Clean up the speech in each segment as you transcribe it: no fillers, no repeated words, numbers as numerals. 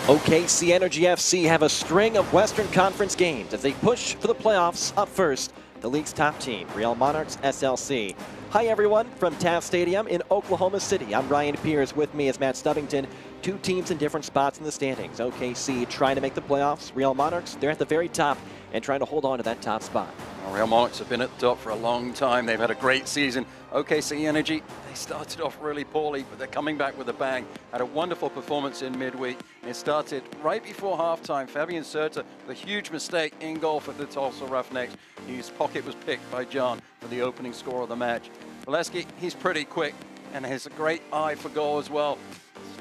OKC Energy FC have a string of Western Conference games as they push for the playoffs. Up first, the league's top team, Real Monarchs SLC. Hi everyone from Taft Stadium in Oklahoma City. I'm Ryan Pierce. With me is Matt Stubbington. Two teams in different spots in the standings. OKC trying to make the playoffs. Real Monarchs, they're at the very top and trying to hold on to that top spot. Well, Real Monarchs have been at the top for a long time. They've had a great season. OKC Energy, they started off really poorly, but they're coming back with a bang. Had a wonderful performance in midweek. It started right before halftime. Fabian Serta, the huge mistake in goal for the Tulsa Roughnecks. His pocket was picked by John for the opening score of the match. Valesky, he's pretty quick and has a great eye for goal as well.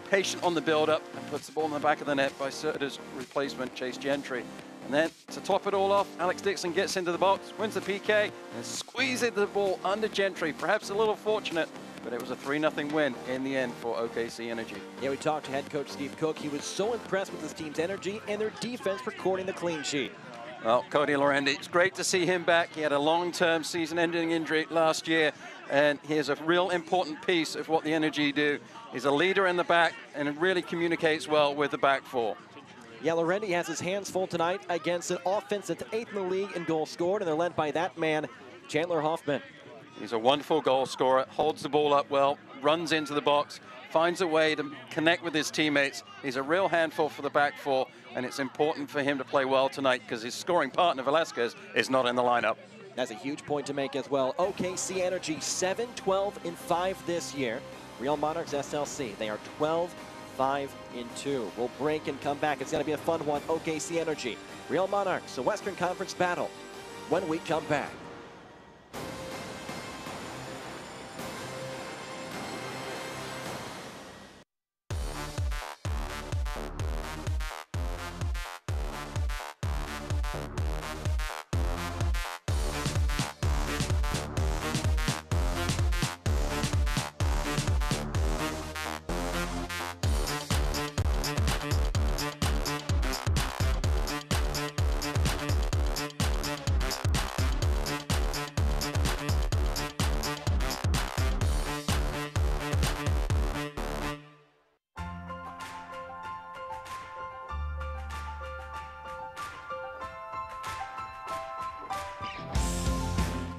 Patient on the build-up and puts the ball in the back of the net by Serta's replacement, Chase Gentry. And then to top it all off, Alex Dixon gets into the box, wins the PK, and squeezes the ball under Gentry. Perhaps a little fortunate, but it was a 3-0 win in the end for OKC Energy. Yeah, we talked to head coach Steve Cook. He was so impressed with his team's energy and their defense recording the clean sheet. Well, Cody Lorendi, it's great to see him back. He had a long-term season-ending injury last year, and he is a real important piece of what the Energy do. He's a leader in the back and really communicates well with the back four. Yeah, Lorendi has his hands full tonight against an offense that's 8th in the league in goals scored, and they're led by that man, Chandler Hoffman. He's a wonderful goal scorer, holds the ball up well, runs into the box, finds a way to connect with his teammates. He's a real handful for the back four, and it's important for him to play well tonight because his scoring partner, Velasquez, is not in the lineup. That's a huge point to make as well. OKC Energy 7-12-5 this year. Real Monarchs SLC, they are 12-5-2. We'll break and come back. It's going to be a fun one. OKC Energy, Real Monarchs, a Western Conference battle when we come back.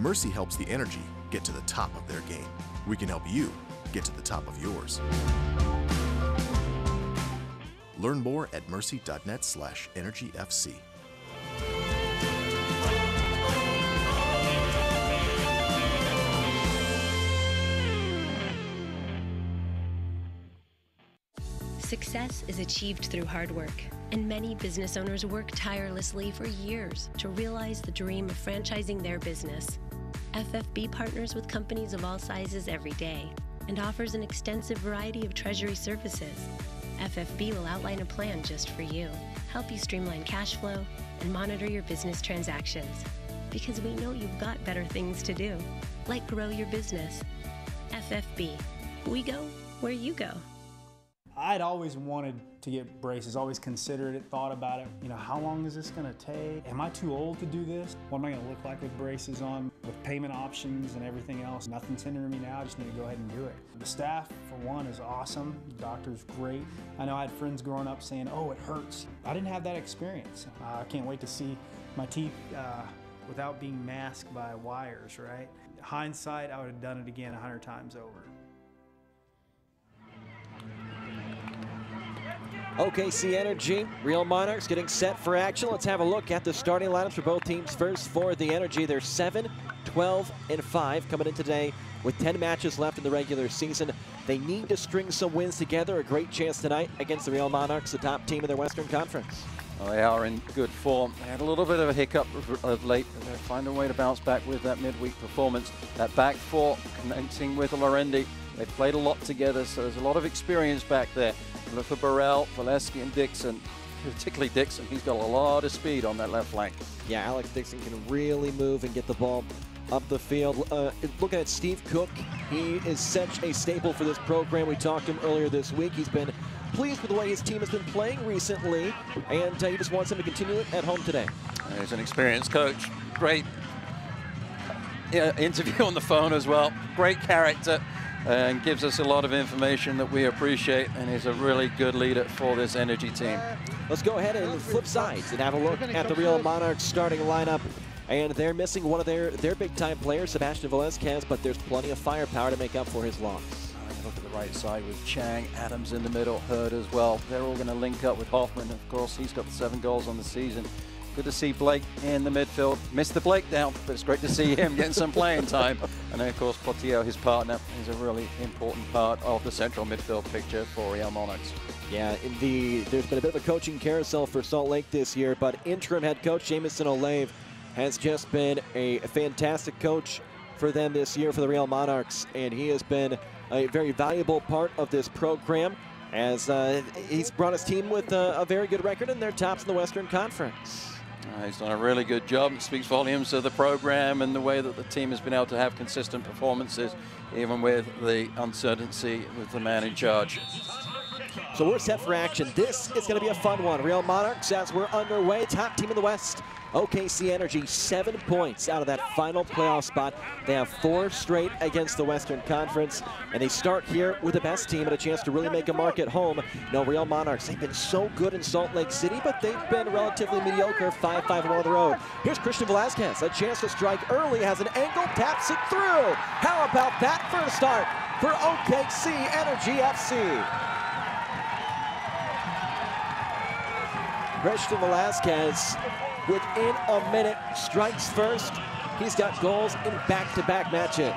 Mercy helps the Energy get to the top of their game. We can help you get to the top of yours. Learn more at mercy.net/energyfc. Success is achieved through hard work, and many business owners work tirelessly for years to realize the dream of franchising their business. FFB partners with companies of all sizes every day and offers an extensive variety of treasury services. FFB will outline a plan just for you, help you streamline cash flow, and monitor your business transactions. Because we know you've got better things to do, like grow your business. FFB, we go where you go. I'd always wanted to get braces, always considered it, thought about it. You know, how long is this gonna take? Am I too old to do this? What am I gonna look like with braces on? With payment options and everything else, nothing's hindering me now, I just need to go ahead and do it. The staff, for one, is awesome. The doctor's great. I know I had friends growing up saying, oh, it hurts. I didn't have that experience. I can't wait to see my teeth without being masked by wires, right? Hindsight, I would have done it again 100 times over. OKC Energy, Real Monarchs getting set for action. Let's have a look at the starting lineups for both teams. First for the Energy, they're 7-12-5 coming in today with 10 matches left in the regular season. They need to string some wins together. A great chance tonight against the Real Monarchs, the top team in their Western Conference. Well, they are in good form. They had a little bit of a hiccup of late, but they'll find a way to bounce back with that midweek performance. That back four connecting with Lorendi. They've played a lot together, so there's a lot of experience back there. Look for Burrell, Valesky, and Dixon, particularly Dixon. He's got a lot of speed on that left flank. Yeah, Alex Dixon can really move and get the ball up the field. Looking at Steve Cook, he is such a staple for this program. We talked to him earlier this week. He's been pleased with the way his team has been playing recently, and he just wants him to continue it at home today. He's an experienced coach. Great interview on the phone as well. Great character. and gives us a lot of information that we appreciate, and he's a really good leader for this energy team. Let's go ahead and flip sides and have a look at the Real Monarchs starting lineup. And they're missing one of their big-time players, Sebastian Velazquez, but there's plenty of firepower to make up for his loss. Look at the right side with Chang, Adams in the middle, Hurd as well. They're all going to link up with Hoffman. Of course, he's got 7 goals on the season. Good to see Blake in the midfield. Missed the Blake down, but it's great to see him getting some playing time. And then, of course, Portillo, his partner, is a really important part of the central midfield picture for Real Monarchs. Yeah, indeed. There's been a bit of a coaching carousel for Salt Lake this year, but interim head coach Jamison Olave has just been a fantastic coach for them this year for the Real Monarchs, and he has been a very valuable part of this program as he's brought his team with a very good record, and they're tops in the Western Conference. He's done a really good job. It speaks volumes of the program and the way that the team has been able to have consistent performances, even with the uncertainty with the man in charge. So we're set for action. This is going to be a fun one. Real Monarchs, as we're underway, top team in the West. OKC Energy, 7 points out of that final playoff spot. They have 4 straight against the Western Conference, and they start here with the best team and a chance to really make a mark at home. No, Real Monarchs, they've been so good in Salt Lake City, but they've been relatively mediocre, 5-5 on the road. Here's Christian Velazquez, a chance to strike early, has an angle, taps it through. How about that for a start for OKC Energy FC? Christian Velazquez, within a minute, strikes first. He's got goals in back-to-back matches.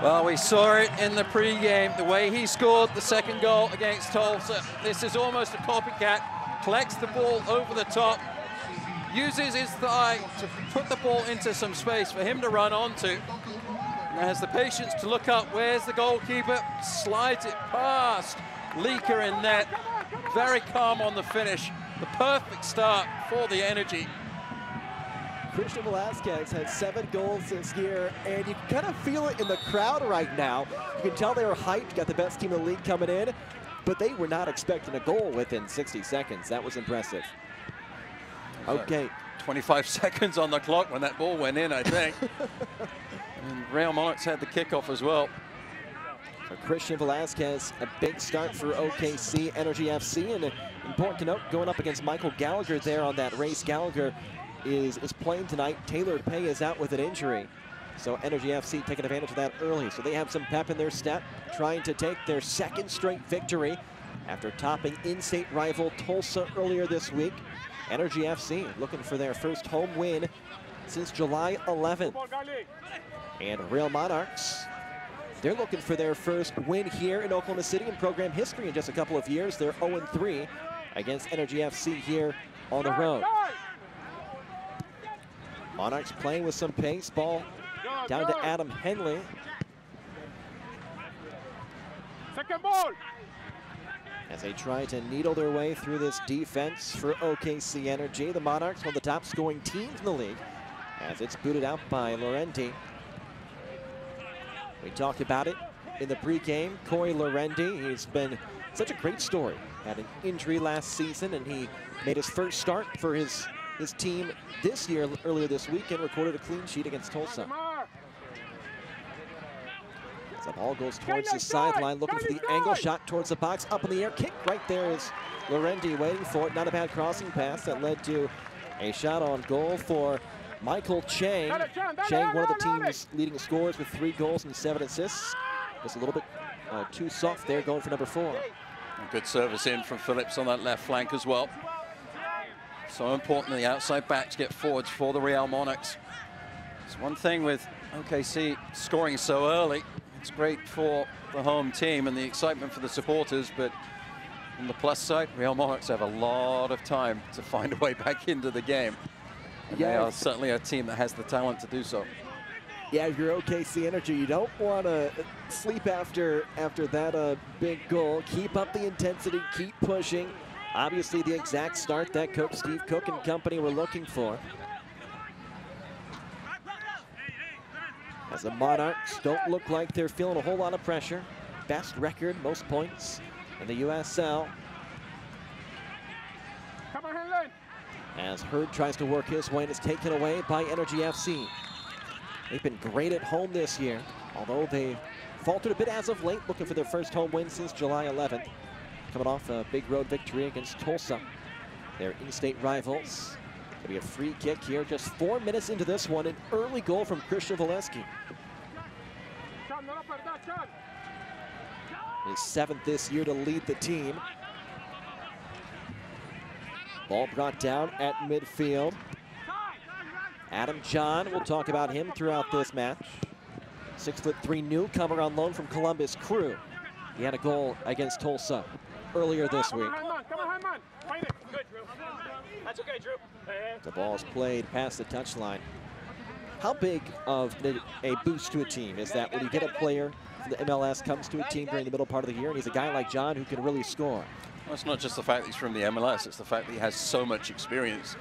Well, we saw it in the pre-game, the way he scored the second goal against Tulsa. This is almost a copycat. Collects the ball over the top, uses his thigh to put the ball into some space for him to run onto. And has the patience to look up. Where's the goalkeeper? Slides it past Leaker in net. Very calm on the finish. The perfect start for the Energy. Christian Velazquez had 7 goals this year, and you can kind of feel it in the crowd right now. You can tell they were hyped, got the best team in the league coming in, but they were not expecting a goal within 60 seconds. That was impressive. Okay. 25 seconds on the clock when that ball went in, I think. And Real Monarchs had the kickoff as well. So Christian Velazquez, a big start for OKC Energy FC, and important to note, going up against Michael Gallagher there on that race. Gallagher is playing tonight. Taylor Pay is out with an injury. So Energy FC taking advantage of that early. So they have some pep in their step, trying to take their 2nd straight victory after topping in-state rival Tulsa earlier this week. Energy FC looking for their first home win since July 11th. And Real Monarchs, they're looking for their first win here in Oklahoma City in program history in just a couple of years. They're 0-3 against Energy FC here on the road. Monarchs playing with some pace. Ball down to Adam Henley. Second ball. As they try to needle their way through this defense for OKC Energy. The Monarchs, one of the top scoring teams in the league, as it's booted out by Llorente. We talked about it in the pregame. Corey Llorente, he's been such a great story. Had an injury last season, and he made his first start for his team this year, earlier this week, and recorded a clean sheet against Tulsa. As the ball goes towards the sideline, looking for the angle, shot towards the box, up in the air, kick right there is Llorente waiting for it. Not a bad crossing pass that led to a shot on goal for Michael Chang. Chang, one of the team's leading scorers with 3 goals and 7 assists. Just a little bit too soft there, going for number 4. A good service in from Phillips on that left flank as well. So important the outside backs get forwards for the Real Monarchs. It's one thing with OKC scoring so early. It's great for the home team and the excitement for the supporters, but on the plus side, Real Monarchs have a lot of time to find a way back into the game. And they are certainly a team that has the talent to do so. Yeah, if you're OKC Energy, you don't want to sleep after that big goal. Keep up the intensity, keep pushing. Obviously the exact start that Coach Steve Cook and company were looking for. As the Monarchs don't look like they're feeling a whole lot of pressure. Best record, most points in the USL. As Hurd tries to work his way and is taken away by Energy FC. They've been great at home this year, although they faltered a bit as of late, looking for their first home win since July 11th. Coming off a big road victory against Tulsa, their in-state rivals. Gonna be a free kick here, just 4 minutes into this one. An early goal from Christian Valeski. His 7th this year to lead the team. Ball brought down at midfield. Adam John, we'll talk about him throughout this match. 6'3" newcomer on loan from Columbus Crew. He had a goal against Tulsa earlier this week. That's okay, Drew. The ball's played past the touchline. How big of a boost to a team is that when you get a player from the MLS comes to a team during the middle part of the year, and he's a guy like John who can really score? Well, it's not just the fact that he's from the MLS, it's the fact that he has so much experience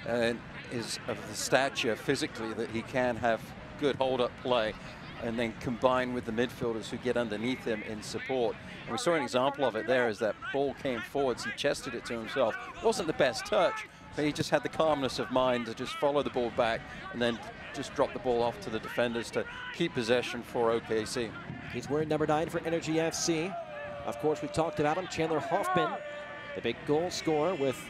and is of the stature physically that he can have good hold-up play and then combine with the midfielders who get underneath him in support. And we saw an example of it there as that ball came forwards. He chested it to himself. It wasn't the best touch, but he just had the calmness of mind to just follow the ball back and then just drop the ball off to the defenders to keep possession for OKC. He's wearing number 9 for Energy FC. Of course, we talked about him, Chandler Hoffman, the big goal scorer with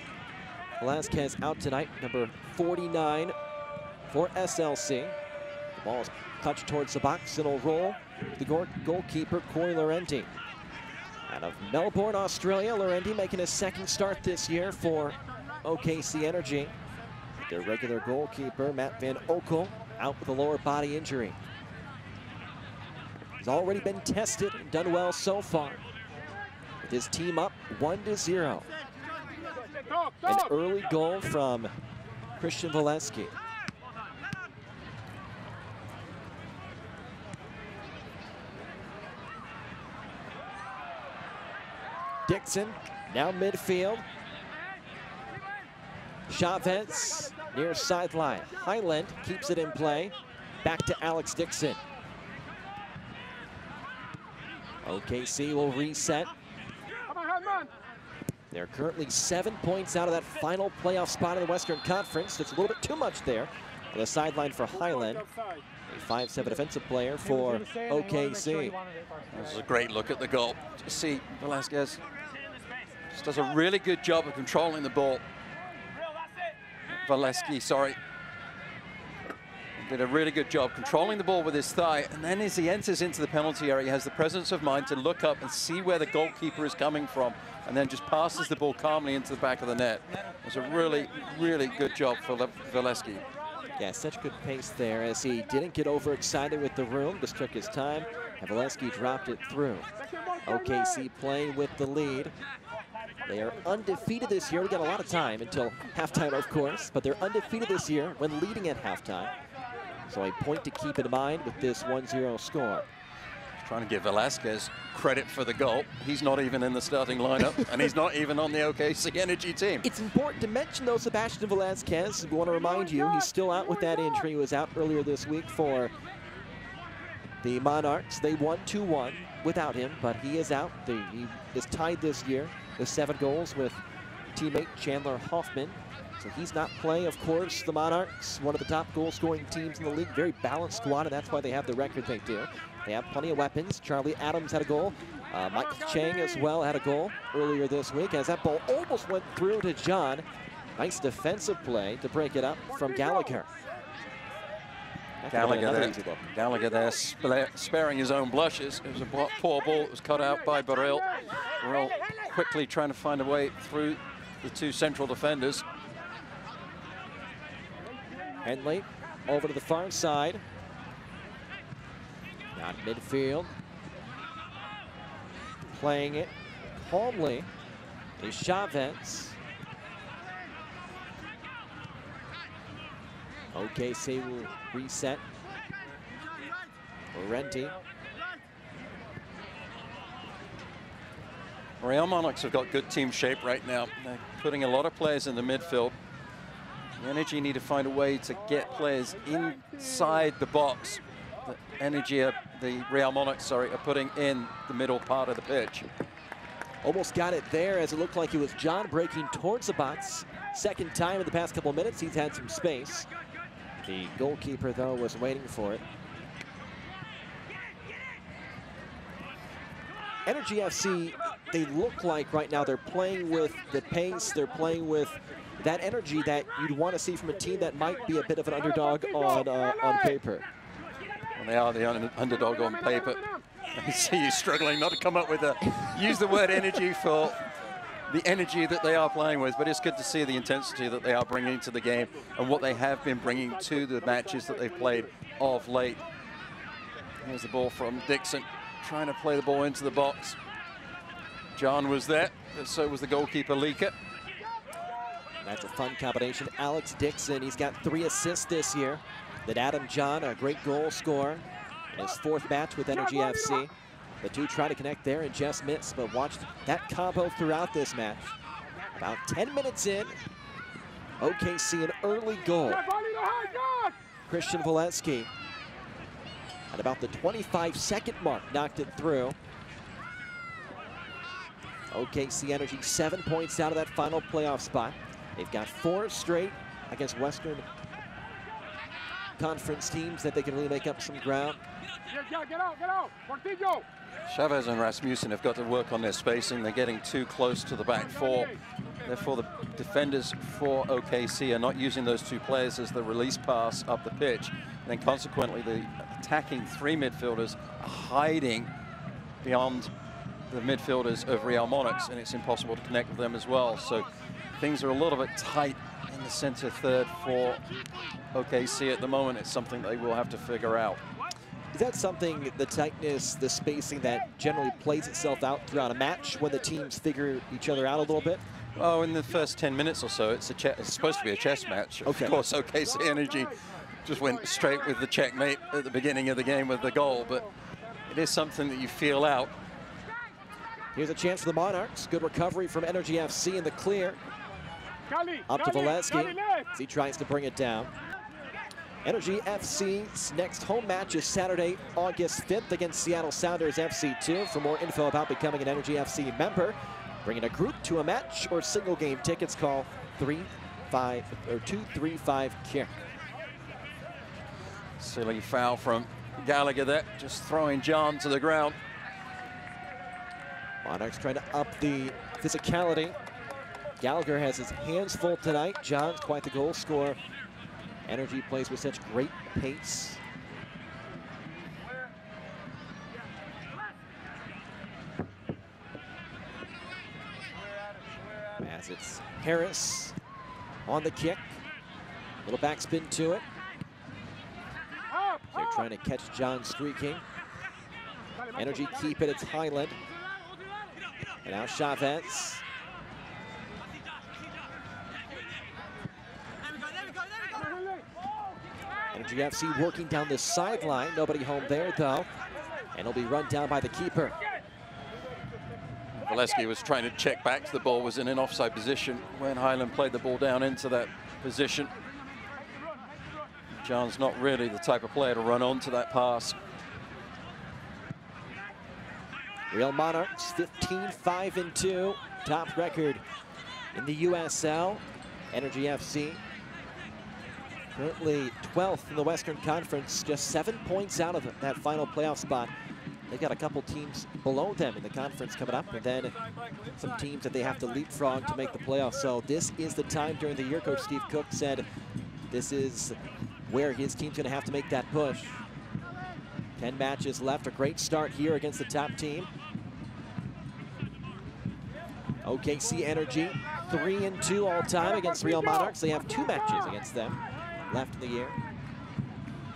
Velasquez out tonight, number 49 for SLC. The ball is touched towards the box and will roll the goalkeeper, Corey Laurenti. Out of Melbourne, Australia, Laurenti making his 2nd start this year for OKC Energy. Their regular goalkeeper, Matt Van Okel, out with a lower body injury. He's already been tested and done well so far. With his team up 1-0. An early goal from Christian Valeski. Dixon, now midfield. Chavez, near sideline. Highland keeps it in play. Back to Alex Dixon. OKC will reset. They're currently 7 points out of that final playoff spot in the Western Conference. That's a little bit too much there. On the sideline for Highland, a 5'7" defensive player for OKC. This is a great look at the goal. Just see Velasquez just does a really good job of controlling the ball. Valeski, sorry. Did a really good job controlling the ball with his thigh, and then as he enters into the penalty area, he has the presence of mind to look up and see where the goalkeeper is coming from, and then just passes the ball calmly into the back of the net. It was a really, really good job for Valeski. Yeah, such good pace there as he didn't get overexcited with the room, just took his time, and Valeski dropped it through. OKC playing with the lead. They are undefeated this year. We got a lot of time until halftime, of course, but they're undefeated this year when leading at halftime. So a point to keep in mind with this 1-0 score. Trying to give Velasquez credit for the goal. He's not even in the starting lineup, and he's not even on the OKC Energy team. It's important to mention, though, Sebastian Velasquez. We want to remind you, he's still out with that injury. He was out earlier this week for the Monarchs. They won 2-1 without him, but he is out. He is tied this year with 7 goals with teammate Chandler Hoffman. So he's not playing. Of course, the Monarchs, one of the top goal-scoring teams in the league, very balanced squad, and that's why they have the record they do. They have plenty of weapons. Charlie Adams had a goal. Michael Chang as well had a goal earlier this week as that ball almost went through to John. Nice defensive play to break it up from Gallagher. Gallagher there sparing his own blushes. It was a poor ball that was cut out by Burrell. Burrell quickly trying to find a way through the 2 central defenders. Henley over to the far side. Not midfield. Playing it calmly is Chavez. OKC will reset. Laurenti. Real Monarchs have got good team shape right now. They're putting a lot of players in the midfield. The Energy need to find a way to get players inside the box. The Real Monarchs, are putting in the middle part of the pitch. Almost got it there as it looked like it was John breaking towards the box. Second time in the past couple of minutes, he's had some space. The goalkeeper, though, was waiting for it. Energy FC, they look like right now they're playing with the pace, they're playing with that energy that you'd want to see from a team that might be a bit of an underdog on paper. Well, they are the underdog on paper. I see you struggling not to come up with use the word energy for the energy that they are playing with, but it's good to see the intensity that they are bringing to the game and what they have been bringing to the matches that they've played of late. Here's the ball from Dixon, trying to play the ball into the box. John was there, but so was the goalkeeper, Leaker. That's a fun combination. Alex Dixon, he's got 3 assists this year. Then Adam John, a great goal scorer in his 4th match with Energy FC. The two try to connect there and just miss, but watch that combo throughout this match. About 10 minutes in, OKC an early goal. Christian Valesky at about the 25-second mark knocked it through. OKC Energy 7 points out of that final playoff spot. They've got 4 straight against Western Conference teams that they can really make up some ground. Get out, Portillo. Chavez and Rasmussen have got to work on their spacing. They're getting too close to the back 4. Therefore, the defenders for OKC are not using those 2 players as the release pass up the pitch. And then consequently, the attacking 3 midfielders are hiding beyond the midfielders of Real Monarchs, and it's impossible to connect with them as well. So things are a little bit tight in the center third for OKC at the moment. It's something they will have to figure out. Is that something, the tightness, the spacing, that generally plays itself out throughout a match when the teams figure each other out a little bit? Oh, in the first 10 minutes or so, it's supposed to be a chess match. Okay. Of course, OKC Energy just went straight with the checkmate at the beginning of the game with the goal, but it is something that you feel out. Here's a chance for the Monarchs. Good recovery from Energy FC in the clear. Up to Valesky as he tries to bring it down. Energy FC's next home match is Saturday, August 5th against Seattle Sounders FC2. For more info about becoming an Energy FC member, bringing a group to a match or single game tickets, call 235-KICK. Silly foul from Gallagher there, just throwing John to the ground. Monarchs trying to up the physicality. Gallagher has his hands full tonight. John's quite the goal scorer. Energy plays with such great pace. As it's Harris on the kick. Little backspin to it. They're trying to catch John streaking. Energy keep it, it's Highland. And now Chavez. Energy FC working down the sideline. Nobody home there, though. And it'll be run down by the keeper. Valesky was trying to check back to the ball, was in an offside position when Highland played the ball down into that position. John's not really the type of player to run onto that pass. Real Monarchs 15-5-2, top record in the USL. Energy FC currently 12th in the Western Conference, just 7 points out of that final playoff spot. They've got a couple teams below them in the conference coming up, and then some teams that they have to leapfrog to make the playoffs. So this is the time during the year. Coach Steve Cook said this is where his team's going to have to make that push. 10 matches left, a great start here against the top team. OKC Energy 3-2 all time against Real Monarchs. They have 2 matches against them left in the year.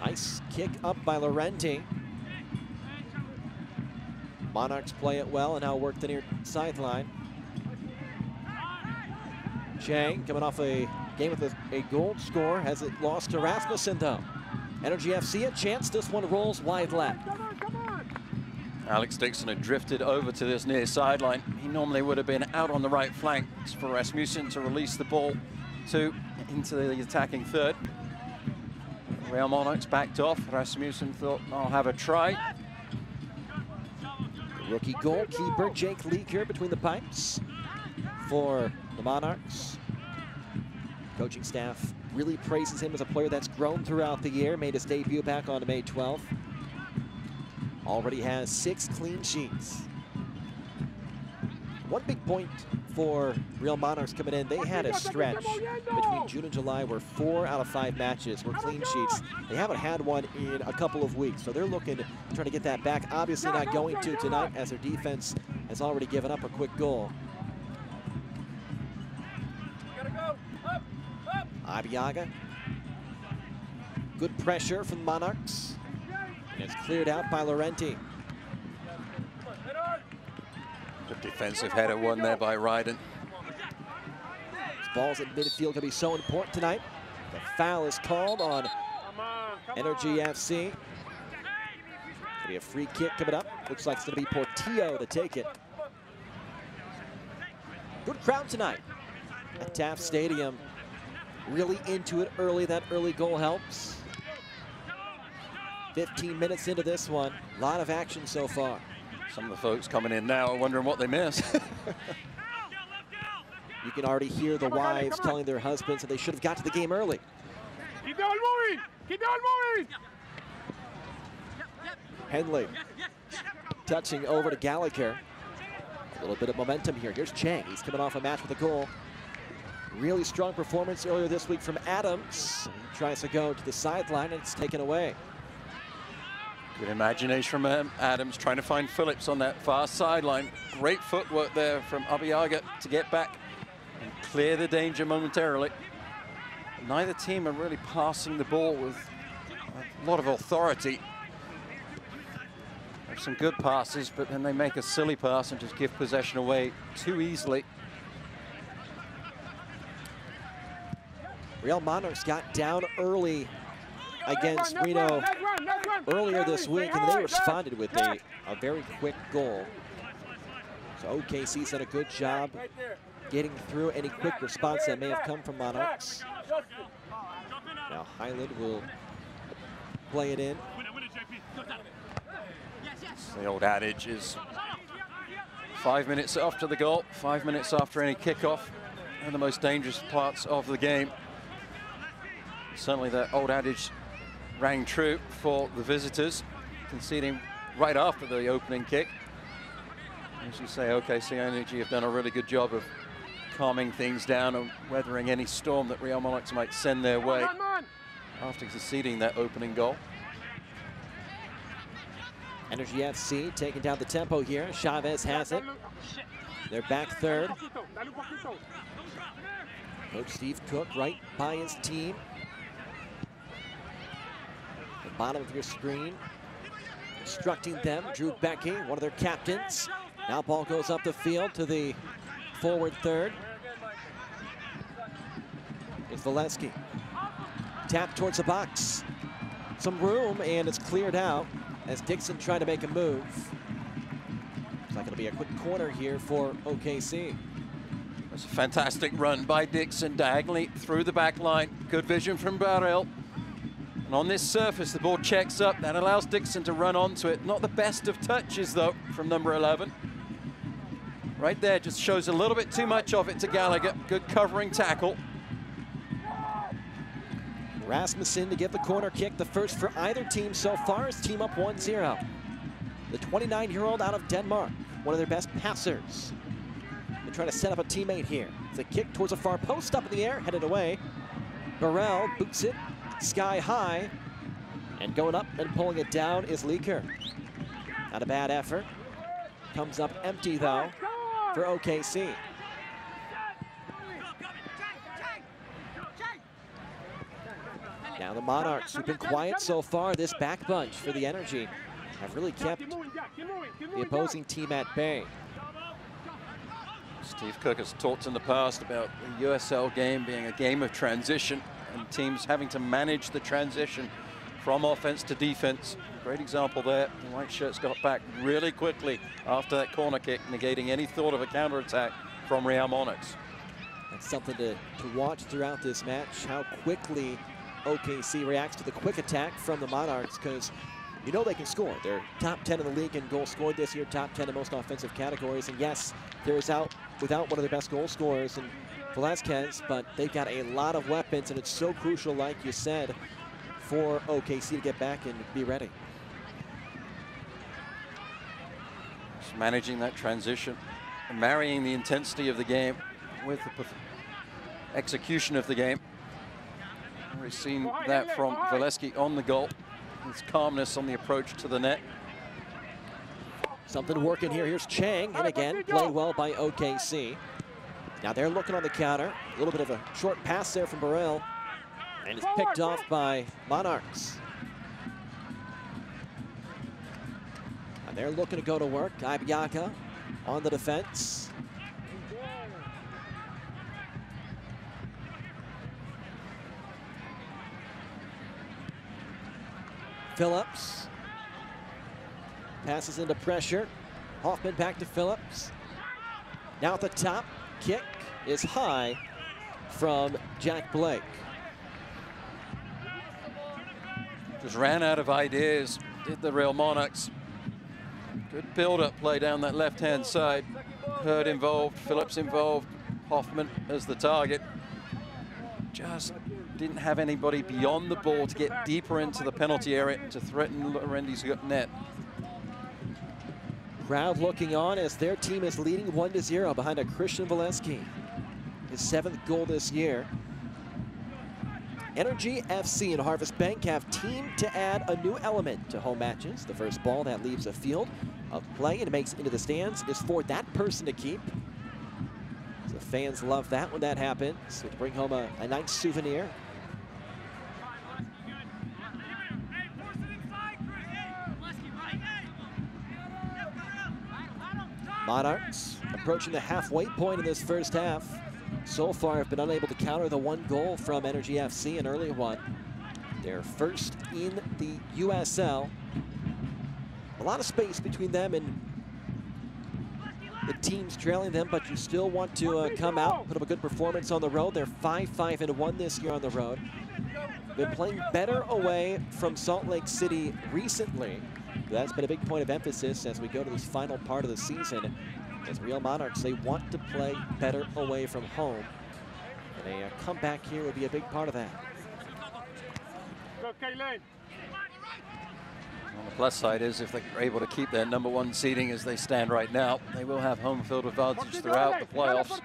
Nice kick up by Laurenti. Monarchs play it well and now work the near sideline. Chang coming off a game with a goal score, has it lost to Rasmussen though. Energy FC a chance, this one rolls wide left. Alex Dixon had drifted over to this near sideline. He normally would have been out on the right flank. It's for Rasmussen to release the ball into the attacking third. Real Monarchs backed off. Rasmussen thought, I'll have a try. The rookie goalkeeper Jake Leaker between the pipes for the Monarchs. Coaching staff really praises him as a player that's grown throughout the year. Made his debut back on May 12th. Already has 6 clean sheets. One big point for Real Monarchs coming in, they had a stretch between June and July where 4 out of 5 matches were clean sheets. They haven't had one in a couple of weeks, so they're looking to try to get that back. Obviously not going to tonight as their defense has already given up a quick goal. Abiaga. Good pressure from the Monarchs. And it's cleared out by Laurenti. Good defensive header won there by Ryden. These balls in midfield can be so important tonight. The foul is called on Energy FC. Gonna be a free kick coming up. Looks like it's gonna be Portillo to take it. Good crowd tonight at Taft Stadium. Really into it early. That early goal helps. 15 minutes into this one. A lot of action so far. Some of the folks coming in now are wondering what they missed. You can already hear the wives telling their husbands that they should have got to the game early. Keep the ball moving! Keep the ball moving! Henley touching over to Gallagher. A little bit of momentum here. Here's Chang. He's coming off a match with a goal. Really strong performance earlier this week from Adams. He tries to go to the sideline and it's taken away. Good imagination from Adams trying to find Phillips on that far sideline. Great footwork there from Abiaga to get back and clear the danger momentarily. Neither team are really passing the ball with a lot of authority. There's some good passes, but then they make a silly pass and just give possession away too easily. Real Monarchs got down early against Reno earlier this week, and they responded with a very quick goal. So OKC's done a good job getting through any quick response that may have come from Monarchs. Now Highland will play it in. The old adage is 5 minutes after the goal, 5 minutes after any kickoff, are the most dangerous parts of the game. Certainly that old adage rang true for the visitors, conceding right after the opening kick. As you say, OKC Energy have done a really good job of calming things down and weathering any storm that Real Monarchs might send their way after conceding that opening goal. Energy FC taking down the tempo here. Chavez has it. They're back third. Coach Steve Cook right by his team. The bottom of your screen, instructing them. Drew Becky, one of their captains. Now ball goes up the field to the forward third. It's Valesky. Tap towards the box. Some room, and it's cleared out as Dixon tried to make a move. Looks like it'll be a quick corner here for OKC. It's a fantastic run by Dixon diagonally through the back line. Good vision from Barrel. And on this surface, the ball checks up. That allows Dixon to run onto it. Not the best of touches, though, from number 11. Right there, just shows a little bit too much of it to Gallagher. Good covering tackle. Rasmussen to get the corner kick, the first for either team so far, is team up 1-0. The 29-year-old out of Denmark, one of their best passers. They try to set up a teammate here. It's a kick towards a far post, up in the air, headed away. Burrell boots it sky high, and going up and pulling it down is Leaker. Not a bad effort. Comes up empty, though, for OKC. Now the Monarchs, who've been quiet so far, this back bunch for the Energy, have really kept the opposing team at bay. Steve Cook has talked in the past about the USL game being a game of transition and teams having to manage the transition from offense to defense. Great example there. The white shirts got back really quickly after that corner kick, negating any thought of a counterattack from Real Monarchs. That's something to watch throughout this match, how quickly OKC reacts to the quick attack from the Monarchs, because you know they can score. They're top 10 in the league in goals scored this year, top 10 in most offensive categories. And yes, they're without one of their best goal scorers in Velasquez, but they've got a lot of weapons, and it's so crucial, like you said, for OKC to get back and be ready. Just managing that transition marrying the intensity of the game with the execution of the game. We've seen that from Valesky on the goal. His calmness on the approach to the net. Something working here. Here's Chang, and again, played well by OKC. Now they're looking on the counter. A little bit of a short pass there from Burrell, and it's picked off by Monarchs. And they're looking to go to work. Ibiaka on the defense. Phillips passes into pressure. Hoffman back to Phillips. Now at the top, kick is high from Jack Blake. Just ran out of ideas, did the Real Monarchs. Good build-up play down that left-hand side. Hurd involved, Phillips involved, Hoffman as the target. Just didn't have anybody beyond the ball to get deeper into the penalty area to threaten Lorendi's net. Crowd looking on as their team is leading 1-0 behind a Christian Valesky. His 7th goal this year. Energy FC and Harvest Bank have teamed to add a new element to home matches. The first ball that leaves a field of play and makes it into the stands is for that person to keep. The fans love that when that happens. So to bring home a nice souvenir. Monarchs approaching the halfway point in this first half. So far have been unable to counter the 1 goal from Energy FC, an early one. They're first in the USL. A lot of space between them and the teams trailing them, but you still want to come out, put up a good performance on the road. They're 5-5-1 this year on the road. Been playing better away from Salt Lake City recently. That's been a big point of emphasis as we go to this final part of the season. As Real Monarchs, they want to play better away from home. And a comeback here would be a big part of that. On the plus side is if they're able to keep their #1 seeding as they stand right now, they will have home field advantage throughout the playoffs.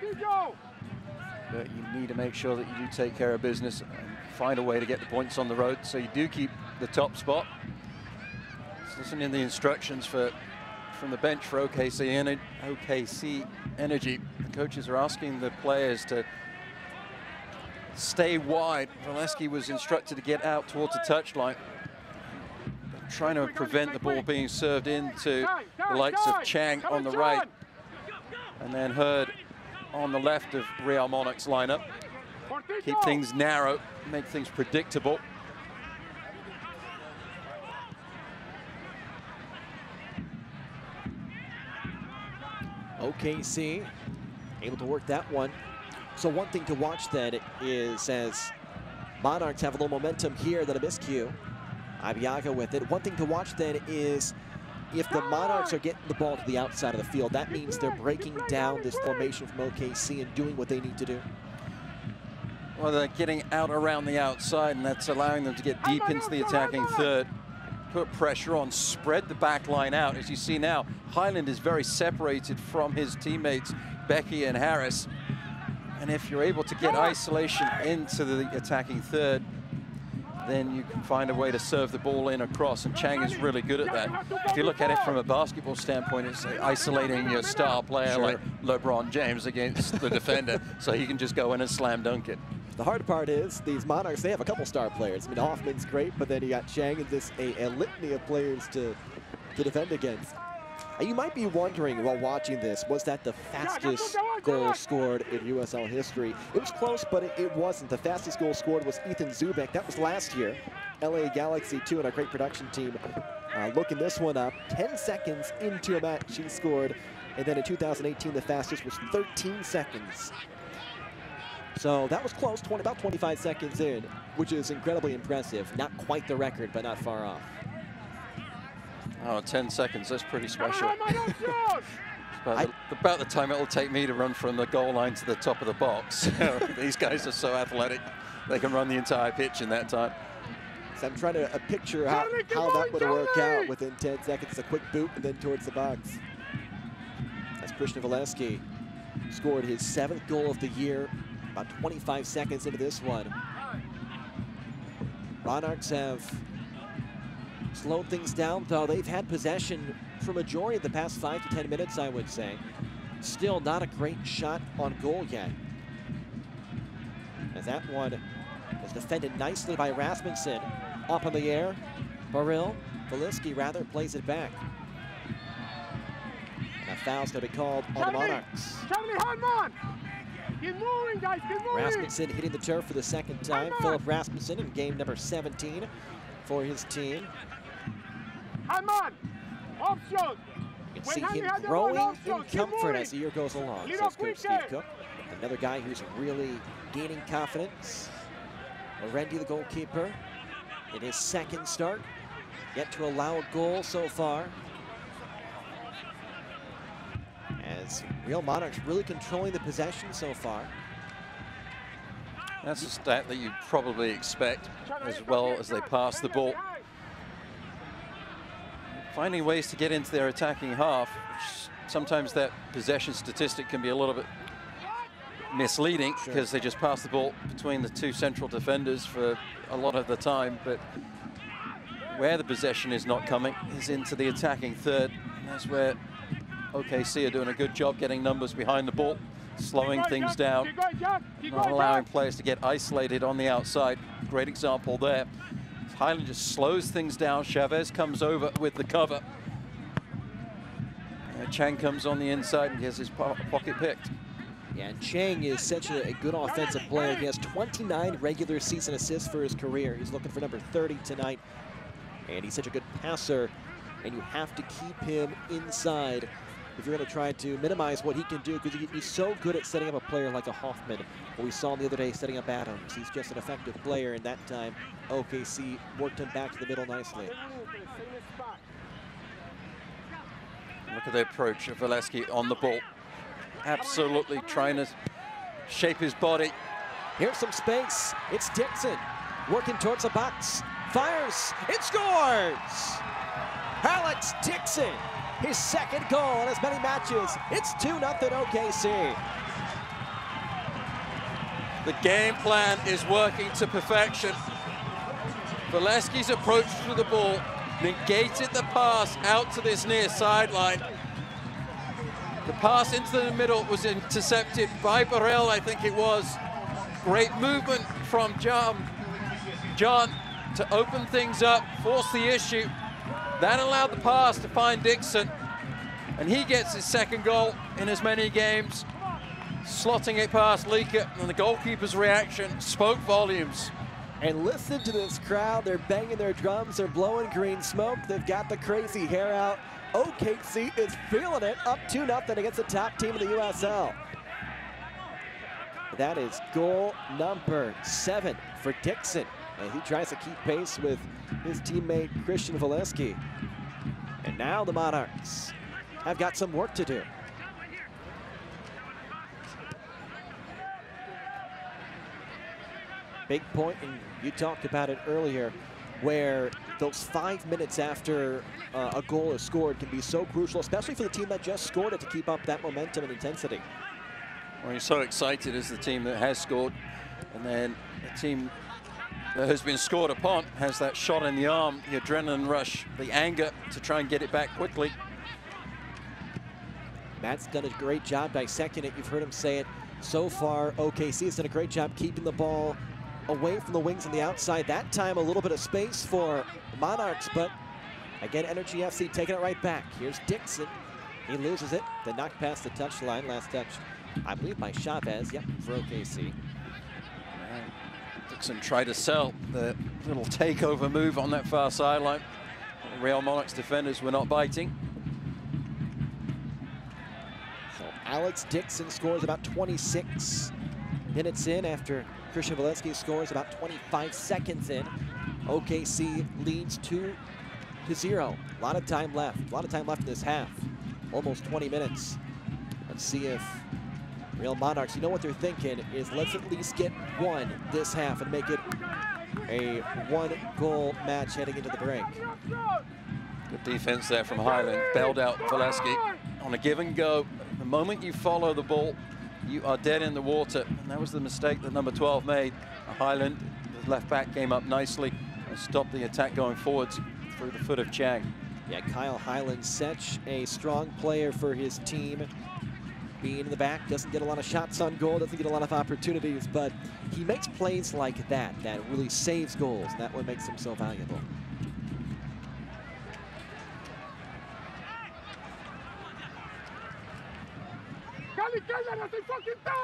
But you need to make sure that you do take care of business and find a way to get the points on the road so you do keep the top spot. Listen in the instructions from the bench for OKC Energy. The coaches are asking the players to stay wide. Valesky was instructed to get out towards the touchline, trying to prevent the ball being served into the likes of Chang on the right, and then Hurd on the left of Real Monarchs lineup. Keep things narrow, make things predictable. OKC able to work that one. So one thing to watch then is as Monarchs have a little momentum here, then a miscue. Ibiaga with it. One thing to watch then is if the Monarchs are getting the ball to the outside of the field, that means they're breaking down this formation from OKC and doing what they need to do. Well, they're getting out around the outside, and that's allowing them to get deep into the attacking third. Put pressure on, spread the back line out. As you see now, Highland is very separated from his teammates, Becky and Harris. And if you're able to get isolation into the attacking third, then you can find a way to serve the ball in across, and Chang is really good at that. If you look at it from a basketball standpoint, it's isolating your star player like LeBron James against the defender, so he can just go in and slam dunk it. The hard part is these Monarchs, they have a couple star players. I mean, Hoffman's great, but then you got Chang and just a litany of players to defend against. And you might be wondering while watching this, was that the fastest goal scored in USL history? It was close, but it wasn't. The fastest goal scored was Ethan Zubek. That was last year. LA Galaxy 2 and our great production team looking this one up. 10 seconds into a match he scored. And then in 2018, the fastest was 13 seconds. So that was close, about 25 seconds in, which is incredibly impressive. Not quite the record, but not far off. Oh, 10 seconds, that's pretty special. About the time it'll take me to run from the goal line to the top of the box. These guys are so athletic, they can run the entire pitch in that time. So I'm trying to picture how that would work out within 10 seconds. A quick boot and then towards the box. That's Christian Valesky scored his 7th goal of the year about 25 seconds into this one. Monarchs have slowed things down, though. They've had possession for majority of the past 5 to 10 minutes, I would say. Still not a great shot on goal yet. As that one was defended nicely by Rasmussen. Up in the air, Valesky rather plays it back. And a foul's going to be called on the Monarchs. Keep moving, guys, keep moving. Rasmussen hitting the turf for the 2nd time. Philip Rasmussen in game number 17 for his team. Option. You can see him growing in comfort as the year goes along, says Coach Steve Cook. Another guy who's really gaining confidence. Orendi, the goalkeeper, in his 2nd start. Yet to allow a goal so far. As Real Monarchs really controlling the possession so far. That's a stat that you probably expect as well as they pass the ball. Finding ways to get into their attacking half, which sometimes that possession statistic can be a little bit misleading because they just pass the ball between the 2 central defenders for a lot of the time, but where the possession is not coming is into the attacking third, and that's where OKC are doing a good job getting numbers behind the ball, slowing things down, not allowing players to get isolated on the outside. Great example there. Highland just slows things down. Chavez comes over with the cover. Chang comes on the inside and gets his pocket picked. Yeah, and Chang is such a good offensive player. He has 29 regular season assists for his career. He's looking for number 30 tonight. And he's such a good passer, and you have to keep him inside if you're going to try to minimize what he can do, because he's so good at setting up a player like a Hoffman. What we saw the other day setting up Adams. He's just an effective player, and that time OKC worked him back to the middle nicely. Look at the approach of Valesky on the ball. Absolutely trying to shape his body. Here's some space. It's Dixon working towards the box. Fires. It scores! Alex Dixon, his 2nd goal in as many matches. It's 2-0 OKC. The game plan is working to perfection. Valesky's approach to the ball negated the pass out to this near sideline. The pass into the middle was intercepted by Burrell, I think it was. Great movement from John to open things up, force the issue. That allowed the pass to find Dixon, and he gets his 2nd goal in as many games, slotting it past Leaker, and the goalkeeper's reaction spoke volumes. And listen to this crowd. They're banging their drums. They're blowing green smoke. They've got the crazy hair out. OKC is feeling it, up 2-0 against the top team in the USL. That is goal number 7 for Dixon. And he tries to keep pace with his teammate Christian Valesky. And now the Monarchs have got some work to do. Big point, and you talked about it earlier, where those 5 minutes after a goal is scored can be so crucial, especially for the team that just scored it, to keep up that momentum and intensity. Well, you're so excited as the team that has scored, and then the team that has been scored upon has that shot in the arm, the adrenaline rush, the anger to try and get it back quickly. Matt's done a great job dissecting it. You've heard him say it so far. OKC has done a great job keeping the ball away from the wings on the outside. That time a little bit of space for Monarchs, but again, Energy FC taking it right back. Here's Dixon. He loses it. The knock past the touchline. Last touch, I believe, by Chavez. Yep, for OKC. Dixon tried to sell the little takeover move on that far sideline. Real Monarchs defenders were not biting. So Alex Dixon scores about 26 minutes in after Christian Valesky scores about 25 seconds in. OKC leads 2-0. A lot of time left. A lot of time left in this half. Almost 20 minutes. Let's see if Real Monarchs, you know what they're thinking is, let's at least get one this half and make it a 1-goal match heading into the break. Good defense there from Highland. Bailed out Valesky on a give and go. The moment you follow the ball, you are dead in the water. And that was the mistake that number 12 made. Highland, the left back, came up nicely and stopped the attack going forwards through the foot of Chang. Yeah, Kyle Highland, such a strong player for his team. Being in the back, doesn't get a lot of shots on goal, doesn't get a lot of opportunities, but he makes plays like that really saves goals. That one makes him so valuable.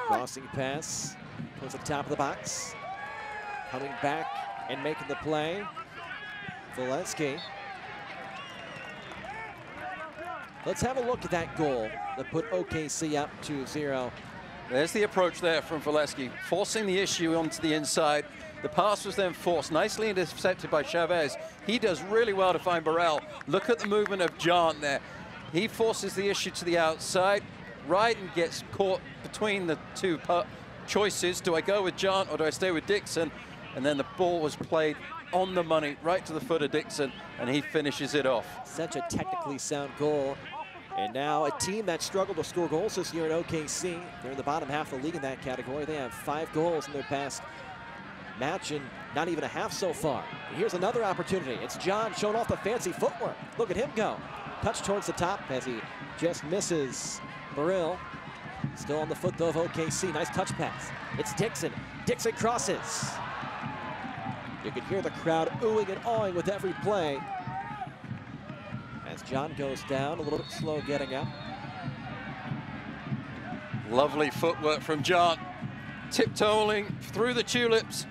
Crossing pass towards the top of the box. Coming back and making the play. Valensky. Let's have a look at that goal that put OKC up 2-0. There's the approach there from Valensky, forcing the issue onto the inside. The pass was then forced, nicely intercepted by Chavez. He does really well to find Burrell. Look at the movement of John there. He forces the issue to the outside. Ryden gets caught between the two choices. Do I go with John or do I stay with Dixon? And then the ball was played on the money, right to the foot of Dixon, and he finishes it off. Such a technically sound goal. And now a team that struggled to score goals this year in OKC. They're in the bottom half of the league in that category. They have 5 goals in their past match and not even a half so far. And here's another opportunity. It's John showing off the fancy footwork. Look at him go. Touch towards the top as he just misses Burrell. Still on the foot though of OKC. Nice touch pass. It's Dixon. Dixon crosses. You can hear the crowd oohing and awing with every play. As John goes down, a little bit slow getting up. Lovely footwork from John. Tiptoeing through the tulips.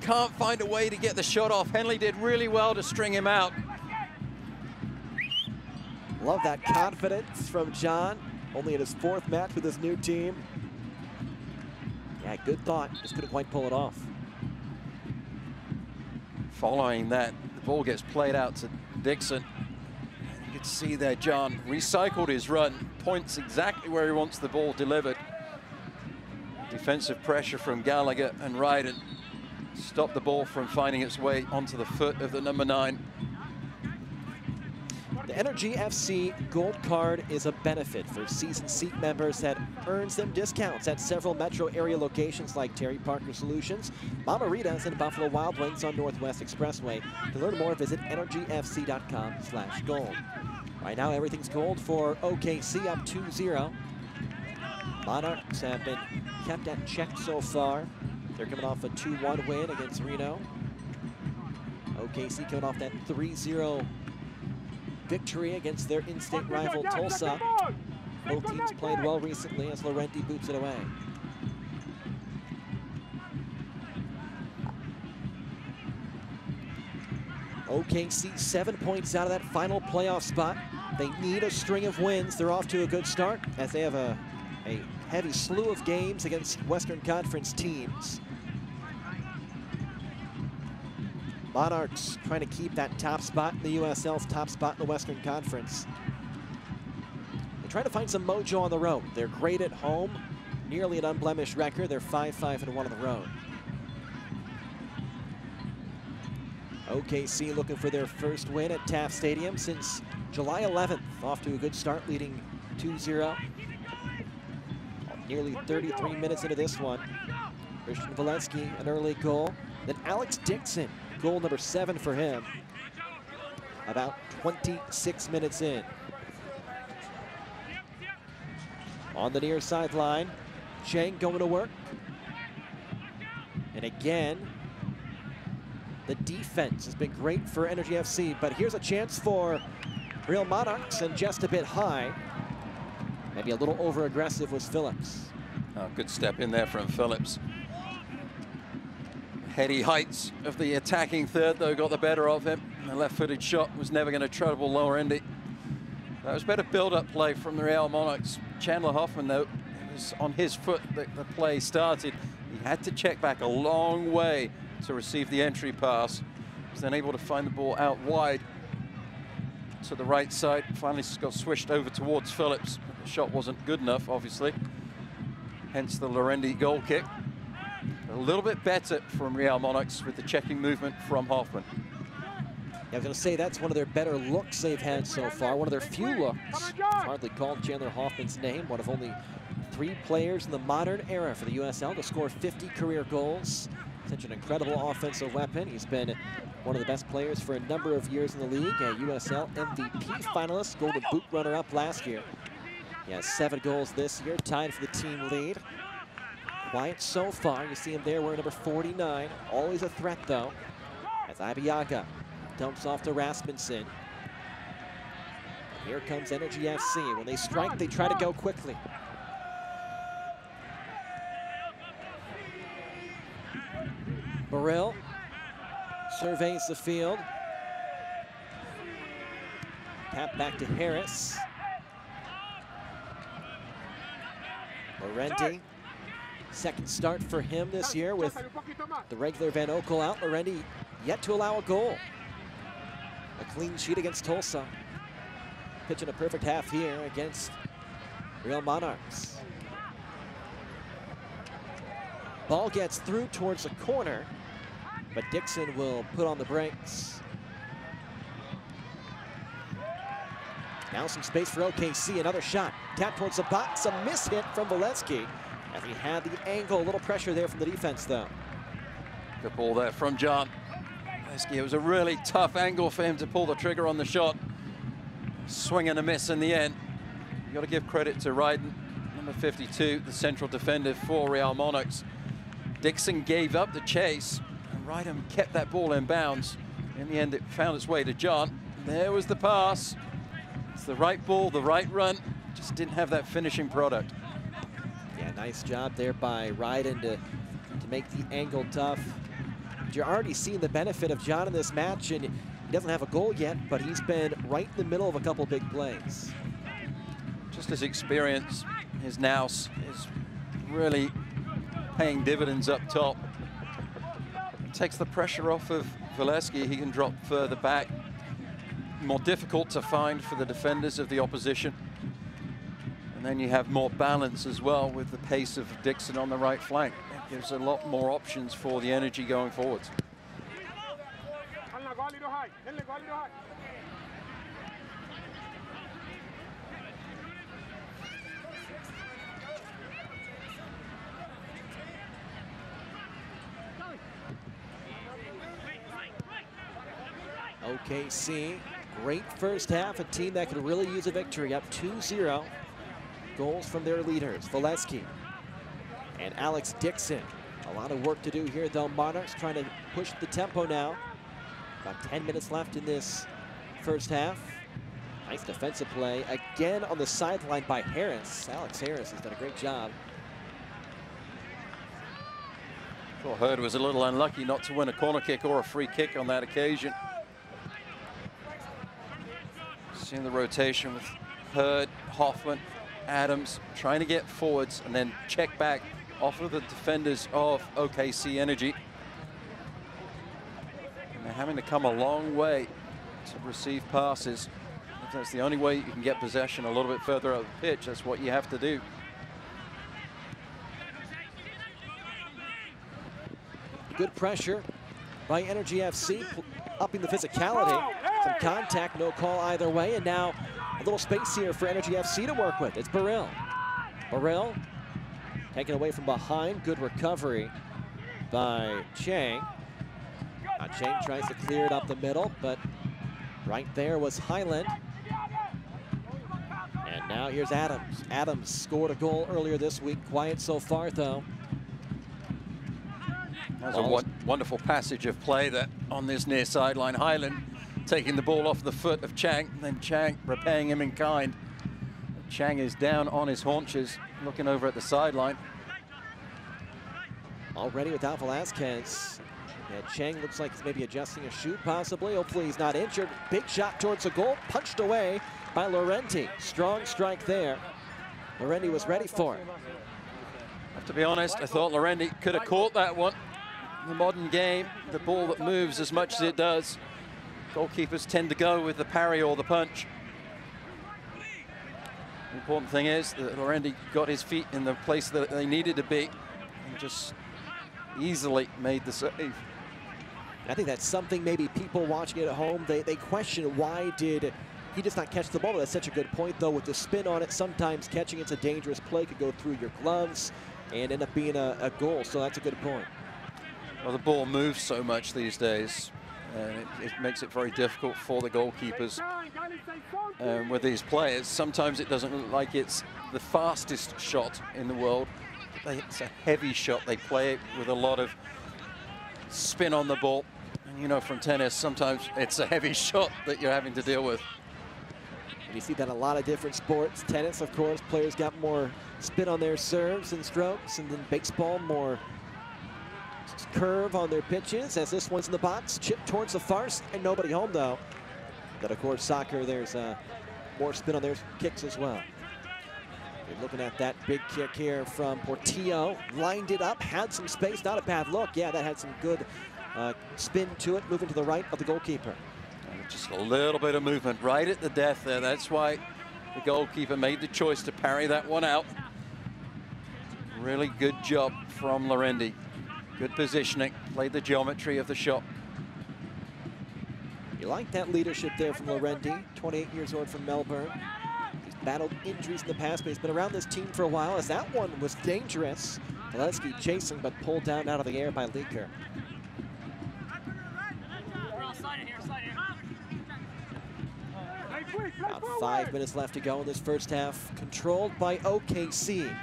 Can't find a way to get the shot off. Henley did really well to string him out. Love that confidence from John. Only in his 4th match with his new team. Yeah, good thought. Just couldn't quite pull it off. Following that, the ball gets played out to Dixon. You can see there, John recycled his run, points exactly where he wants the ball delivered. Defensive pressure from Gallagher and Ryden stopped the ball from finding its way onto the foot of the number 9. The Energy FC Gold Card is a benefit for season seat members that earns them discounts at several metro area locations like Terry Parker Solutions, Mama Rita's, and Buffalo Wild Wings on Northwest Expressway. To learn more, visit energyfc.com/gold. Right now, everything's gold for OKC, up 2-0. Monarchs have been kept at check so far. They're coming off a 2-1 win against Reno. OKC coming off that 3-0 victory against their in-state rival Tulsa. Both teams played well recently as Laurenti boots it away. OKC 7 points out of that final playoff spot. They need a string of wins. They're off to a good start as they have a heavy slew of games against Western Conference teams. Monarchs trying to keep that top spot in the USL's top spot in the Western Conference. They're trying to find some mojo on the road. They're great at home, nearly an unblemished record. They're 5-5-1 on the road. OKC looking for their first win at Taft Stadium since July 11th. Off to a good start, leading 2-0. Nearly 33 minutes into this one. Christian Valensky, an early goal. Then Alex Dixon, goal number 7 for him. About 26 minutes in. On the near sideline, Chang going to work. And again, the defense has been great for Energy FC, but here's a chance for Real Monarchs, and just a bit high. Maybe a little over-aggressive was Phillips. Oh, good step in there from Phillips. Heady heights of the attacking third, though, got the better of him. And the left-footed shot was never going to trouble Laurenti. That was better build-up play from the Real Monarchs. Chandler Hoffman, though, it was on his foot that the play started. He had to check back a long way to receive the entry pass. He was then able to find the ball out wide to the right side. Finally got swished over towards Phillips. The shot wasn't good enough, obviously. Hence the Laurenti goal kick. A little bit better from Real Monarchs with the checking movement from Hoffman. I was going to say that's one of their better looks they've had so far, one of their few looks. Hardly called Chandler Hoffman's name, one of only 3 players in the modern era for the USL to score 50 career goals. Such an incredible offensive weapon. He's been one of the best players for a number of years in the league, a USL MVP finalist, Golden Boot runner-up last year. He has 7 goals this year, tied for the team lead. Quiet so far. You see him there wearing number 49. Always a threat, though, as Ibiaga dumps off to Rasmussen. Here comes Energy FC. When they strike, they try to go quickly. Burrell surveys the field. Tap back to Harris. Laurenti, second start for him this year with the regular Van Oekel out. Laurenti yet to allow a goal. A clean sheet against Tulsa. Pitching a perfect half here against Real Monarchs. Ball gets through towards the corner, but Dixon will put on the brakes. Now some space for OKC, another shot. Tap towards the box, a miss hit from Valesky. As he had the angle, a little pressure there from the defense though. Good ball there from John. Valesky, it was a really tough angle for him to pull the trigger on the shot. Swing and a miss in the end. You got to give credit to Ryden, number 52, the central defender for Real Monarchs. Dixon gave up the chase, and Ryden kept that ball in bounds. In the end, it found its way to John. There was the pass. It's the right ball, the right run. Just didn't have that finishing product. Yeah, nice job there by Ryden to make the angle tough. You're already seeing the benefit of John in this match, and he doesn't have a goal yet, but he's been right in the middle of a couple big plays. Just his experience, his nous is really paying dividends up top. Takes the pressure off of Valesky. He can drop further back. More difficult to find for the defenders of the opposition. And then you have more balance as well with the pace of Dixon on the right flank. It gives a lot more options for the Energy going forwards. OKC, great first half, a team that could really use a victory, up 2-0. Goals from their leaders, Valesky and Alex Dixon. A lot of work to do here, though. Monarchs trying to push the tempo now. About 10 minutes left in this first half. Nice defensive play, again on the sideline by Harris. Alex Harris has done a great job. Well, Hurd was a little unlucky not to win a corner kick or a free kick on that occasion. Seeing the rotation with Hurd, Hoffman, Adams trying to get forwards and then check back off of the defenders of OKC Energy. And they're having to come a long way to receive passes. If that's the only way you can get possession a little bit further up the pitch, that's what you have to do. Good pressure by Energy FC, upping the physicality. Some contact, no call either way, and now a little space here for Energy FC to work with. It's Burrell. Burrell taken away from behind. Good recovery by Chang. Now Chang tries to clear it up the middle, but right there was Highland. And now here's Adams. Adams scored a goal earlier this week. Quiet so far, though. That was a wonderful passage of play that on this near sideline. Highland taking the ball off the foot of Chang, and then Chang repaying him in kind. Chang is down on his haunches, looking over at the sideline. Already without Velasquez. Yeah, Chang looks like he's maybe adjusting a shoot, possibly. Hopefully he's not injured. Big shot towards the goal, punched away by Laurenti. Strong strike there. Laurenti was ready for it. I have to be honest, I thought Laurenti could have caught that one. In the modern game, the ball that moves as much as it does, goalkeepers tend to go with the parry or the punch. The important thing is that Laurenti got his feet in the place that they needed to be and just easily made the save. I think that's something maybe people watching it at home, they question why did he just not catch the ball. That's such a good point, though, with the spin on it. Sometimes catching it's a dangerous play, could go through your gloves and end up being a goal, so that's a good point. Well, the ball moves so much these days, and it makes it very difficult for the goalkeepers. With these players, sometimes it doesn't look like it's the fastest shot in the world. It's a heavy shot. They play it with a lot of spin on the ball. And you know, from tennis, sometimes it's a heavy shot that you're having to deal with. And you see that in a lot of different sports. Tennis, of course, players got more spin on their serves and strokes, and then baseball, more curve on their pitches. As this one's in the box, chipped towards the far side, and nobody home, though. But of course, soccer, there's more spin on their kicks as well. You're looking at that big kick here from Portillo. Lined it up, had some space, not a bad look. Yeah, that had some good spin to it, moving to the right of the goalkeeper. Just a little bit of movement right at the death there. That's why the goalkeeper made the choice to parry that one out. Really good job from Lorendi. Good positioning, played the geometry of the shot. You like that leadership there from Lorendi, 28 years old from Melbourne. He's battled injuries in the past, but he's been around this team for a while, as that one was dangerous. Valesky chasing, but pulled down out of the air by Leaker. About 5 minutes left to go in this first half, controlled by OKC.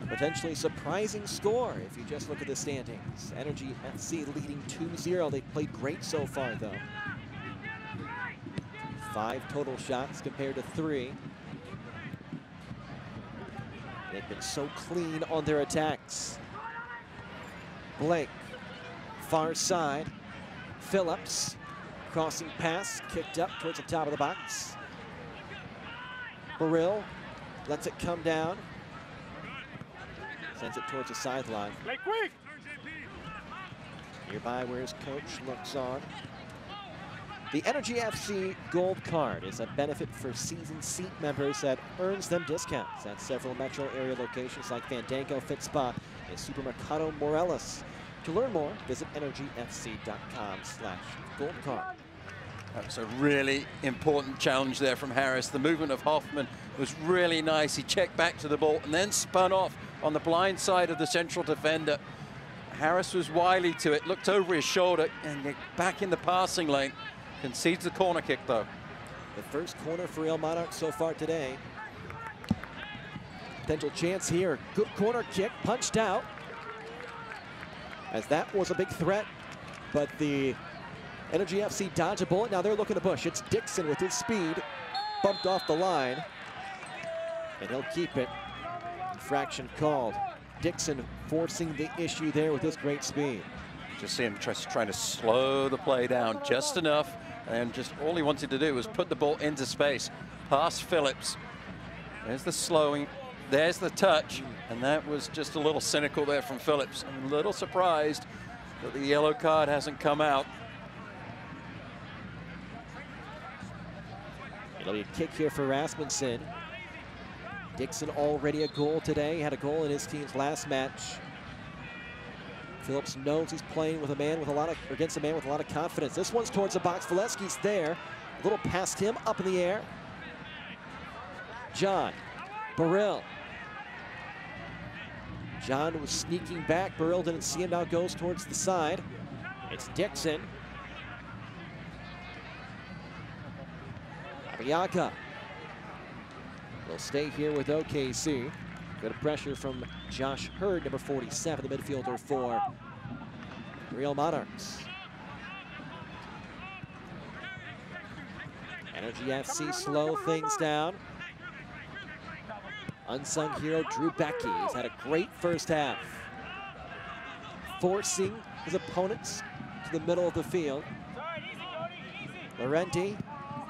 A potentially surprising score if you just look at the standings. Energy FC leading 2-0. They've played great so far, though. 5 total shots compared to 3. They've been so clean on their attacks. Blake, far side. Phillips, crossing pass, kicked up towards the top of the box. Burrill lets it come down. Sends it towards the sideline. Nearby where his coach looks on. The Energy FC Gold Card is a benefit for season seat members that earns them discounts at several metro area locations like Fandango, Fit Spa, and Supermercado Morelos. To learn more, visit energyfc.com/goldcard. That was a really important challenge there from Harris. The movement of Hoffman was really nice. He checked back to the ball and then spun off on the blind side of the central defender. Harris was wily to it, looked over his shoulder and back in the passing lane. Concedes the corner kick, though. The first corner for Real Monarchs so far today. Potential chance here. Good corner kick, punched out. As that was a big threat, but the Energy FC dodge a bullet. Now they're looking to push. It's Dixon with his speed. Bumped off the line. And he'll keep it. Infraction called. Dixon forcing the issue there with his great speed. Just see him trying to slow the play down just enough. And just all he wanted to do was put the ball into space. Past Phillips. There's the slowing. There's the touch. And that was just a little cynical there from Phillips. I'm a little surprised that the yellow card hasn't come out. It'll be a kick here for Rasmussen. Dixon already a goal today. He had a goal in his team's last match. Phillips knows he's playing with a man with against a man with a lot of confidence. This one's towards the box. Valesky's there. A little past him, up in the air. John, Burrill. John was sneaking back. Burrill didn't see him. Now goes towards the side. It's Dixon. Abiaka will stay here with OKC. Good pressure from Josh Hurd, number 47, the midfielder for Real Monarchs. Energy FC slow things down. Unsung hero Drew Becky has had a great first half, forcing his opponents to the middle of the field. Laurenti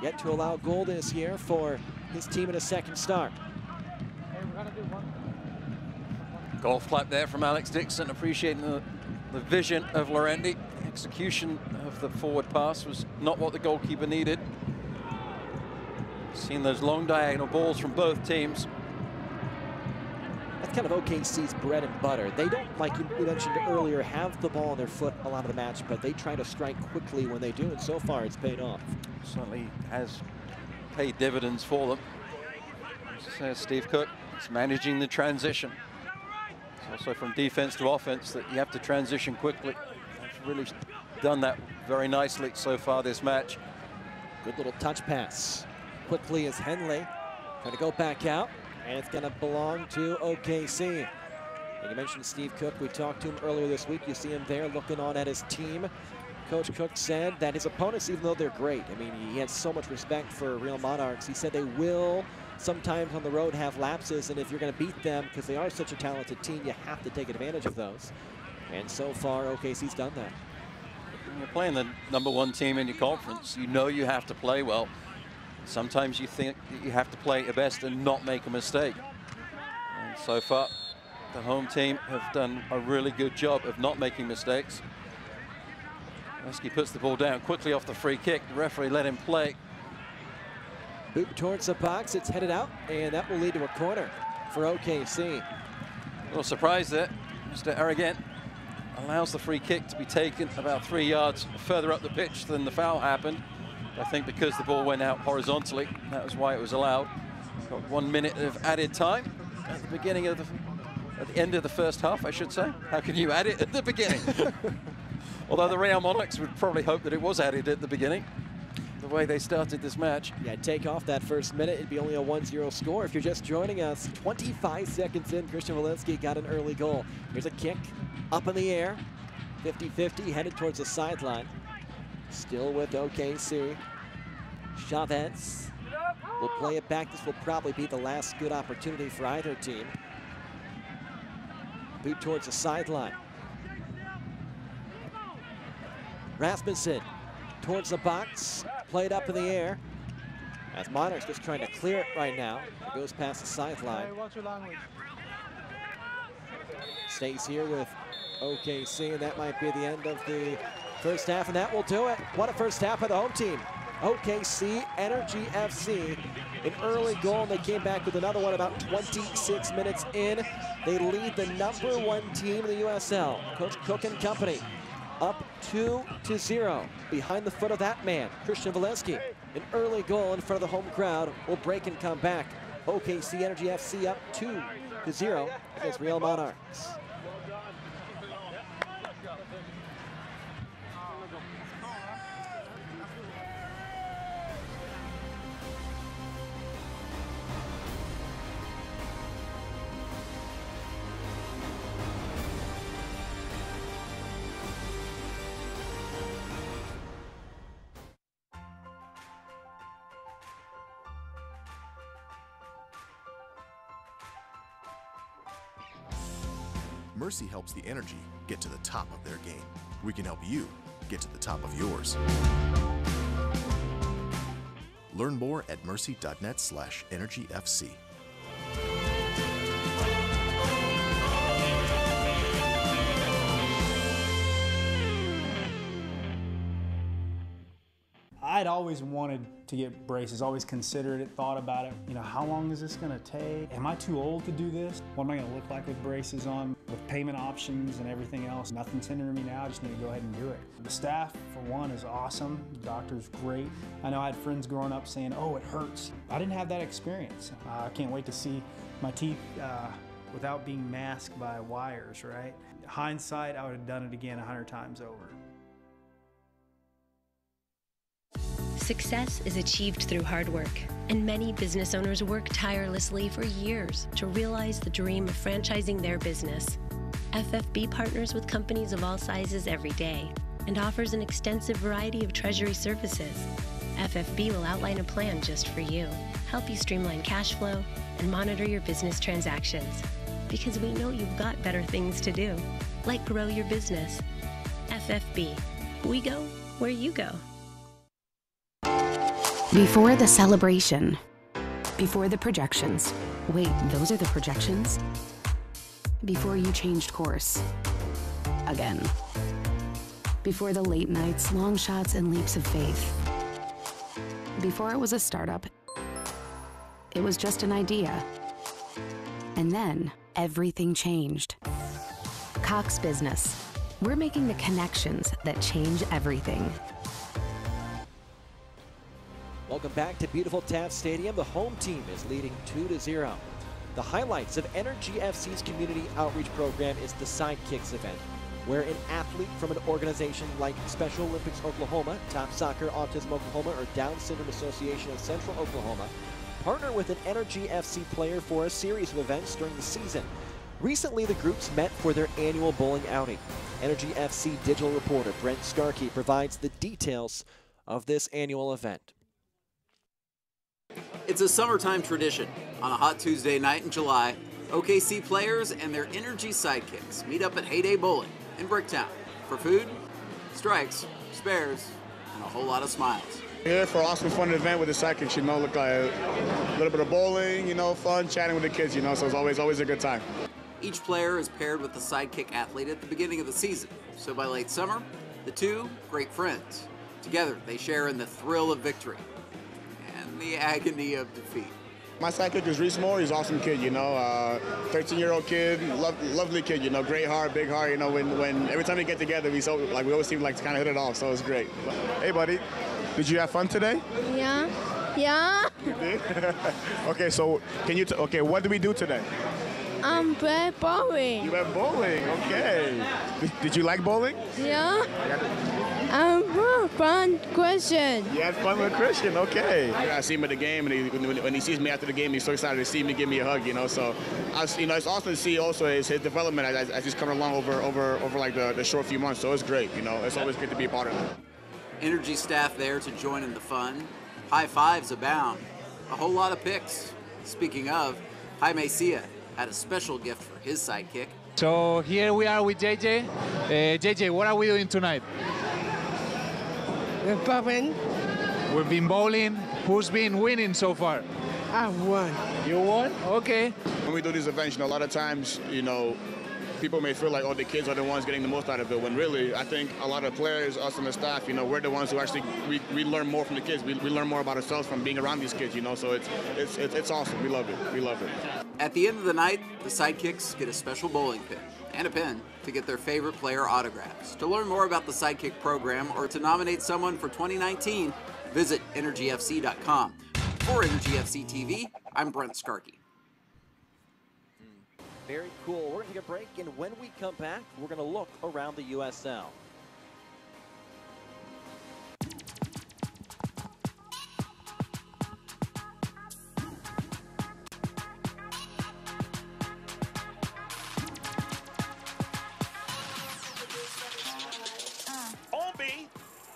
yet to allow goal this year for his team in a second start. Golf clap there from Alex Dixon, appreciating the vision of Lorendi. The execution of the forward pass was not what the goalkeeper needed. Seen those long diagonal balls from both teams. That's kind of OKC's bread and butter. They don't, like you mentioned earlier, have the ball on their foot a lot of the match, but they try to strike quickly when they do, and so far it's paid off. Certainly has paid dividends for them. As Steve Cook is managing the transition. It's also from defense to offense that you have to transition quickly. He's really done that very nicely so far this match. Good little touch pass. Quickly is Henley trying to go back out, and it's going to belong to OKC. And you mentioned Steve Cook. We talked to him earlier this week. You see him there looking on at his team. Coach Cook said that his opponents, even though they're great, I mean, he has so much respect for Real Monarchs. He said they will sometimes on the road have lapses, and if you're going to beat them, because they are such a talented team, you have to take advantage of those. And so far, OKC's done that. When you're playing the #1 team in your conference, you know you have to play well. Sometimes you think that you have to play your best and not make a mistake. And so far, the home team have done a really good job of not making mistakes. Husky puts the ball down quickly off the free kick. The referee let him play. Boot towards the box, it's headed out, and that will lead to a corner for OKC. A little surprise there. Mr. Arrogant allows the free kick to be taken about 3 yards further up the pitch than the foul happened. I think because the ball went out horizontally, that was why it was allowed. Got 1 minute of added time at the beginning of at the end of the first half, I should say. How can you add it at the beginning? Although the Real Monarchs would probably hope that it was added at the beginning, the way they started this match. Yeah, take off that first minute, it'd be only a 1-0 score. If you're just joining us, 25 seconds in, Christian Walensky got an early goal. Here's a kick up in the air, 50-50, headed towards the sideline. Still with OKC. Chavez will play it back. This will probably be the last good opportunity for either team. Boot towards the sideline. Rasmussen towards the box, played up in the air. As Monarchs just trying to clear it right now. It goes past the sideline. Stays here with OKC, and that might be the end of the first half, and that will do it. What a first half of the home team. OKC Energy FC, an early goal, and they came back with another one about 26 minutes in. They lead the #1 team in the USL. Coach Cook and company up 2-0 behind the foot of that man, Christian Walensky. An early goal in front of the home crowd will break and come back. OKC Energy FC up 2-0 against Real Monarchs. Mercy helps the energy get to the top of their game. We can help you get to the top of yours. Learn more at mercy.net/energyfc. I'd always wanted to get braces, always considered it, thought about it. You know, how long is this gonna take? Am I too old to do this? What am I gonna look like with braces on? With payment options and everything else, nothing's hindering me now, I just need to go ahead and do it. The staff, for one, is awesome. The doctor's great. I know I had friends growing up saying, oh, it hurts. I didn't have that experience. I can't wait to see my teeth without being masked by wires, right? Hindsight, I would have done it again 100 times over. Success is achieved through hard work, and many business owners work tirelessly for years to realize the dream of franchising their business. FFB partners with companies of all sizes every day and offers an extensive variety of treasury services. FFB will outline a plan just for you, help you streamline cash flow, and monitor your business transactions. Because we know you've got better things to do, like grow your business. FFB, we go where you go. Before the celebration, before the projections. Wait, those are the projections? Before you changed course. Again. Before the late nights, long shots, and leaps of faith. Before it was a startup, it was just an idea. And then everything changed. Cox Business. We're making the connections that change everything. Welcome back to beautiful Taft Stadium. The home team is leading 2-0. The highlights of Energy FC's community outreach program is the Sidekicks event, where an athlete from an organization like Special Olympics Oklahoma, Top Soccer Autism Oklahoma, or Down Syndrome Association of Central Oklahoma partner with an Energy FC player for a series of events during the season. Recently, the groups met for their annual bowling outing. Energy FC digital reporter Brent Starkey provides the details of this annual event. It's a summertime tradition. On a hot Tuesday night in July, OKC players and their Energy sidekicks meet up at Heyday Bowling in Bricktown for food, strikes, spares, and a whole lot of smiles. Here for an awesome fun event with the sidekicks, you know, look like a little bit of bowling, you know, fun, chatting with the kids, you know, so it's always a good time. Each player is paired with the sidekick athlete at the beginning of the season, so by late summer, the two great friends. Together, they share in the thrill of victory and the agony of defeat. My sidekick is Reese Moore. He's an awesome kid, you know, 13-year-old kid, lovely kid, you know, great heart, big heart. You know, when every time we get together, we always seem like to kind of hit it off, so it's great. Hey, buddy, did you have fun today? Yeah. Yeah. You did? Okay, so what did we do today? Play bowling. You went bowling, okay. Did you like bowling? Yeah. Fun question. You had fun with Christian, okay. I see him at the game, and when he sees me after the game, he's so excited to see me, give me a hug, you know. So, it's awesome to see also his development as he's coming along over like the short few months. So it's great, you know. It's always good to be a part of it. Energy staff there to join in the fun. High fives abound. A whole lot of picks. Speaking of, Jaime Cia had a special gift for his sidekick. So here we are with JJ. JJ, what are we doing tonight? We're bowling. We've been bowling. Who's been winning so far? I won. You won? Okay. When we do these events, you know, a lot of times, you know, people may feel like, oh, the kids are the ones getting the most out of it, when really, I think a lot of players, us and the staff, you know, we're the ones who actually, we learn more from the kids. We learn more about ourselves from being around these kids, you know, so it's awesome. We love it. We love it. At the end of the night, the sidekicks get a special bowling pin and a pen to get their favorite player autographs. To learn more about the Sidekick program or to nominate someone for 2019, visit energyfc.com. For Energy FC TV, I'm Brent Starkey. Very cool. We're going to take a break, and when we come back, we're going to look around the USL.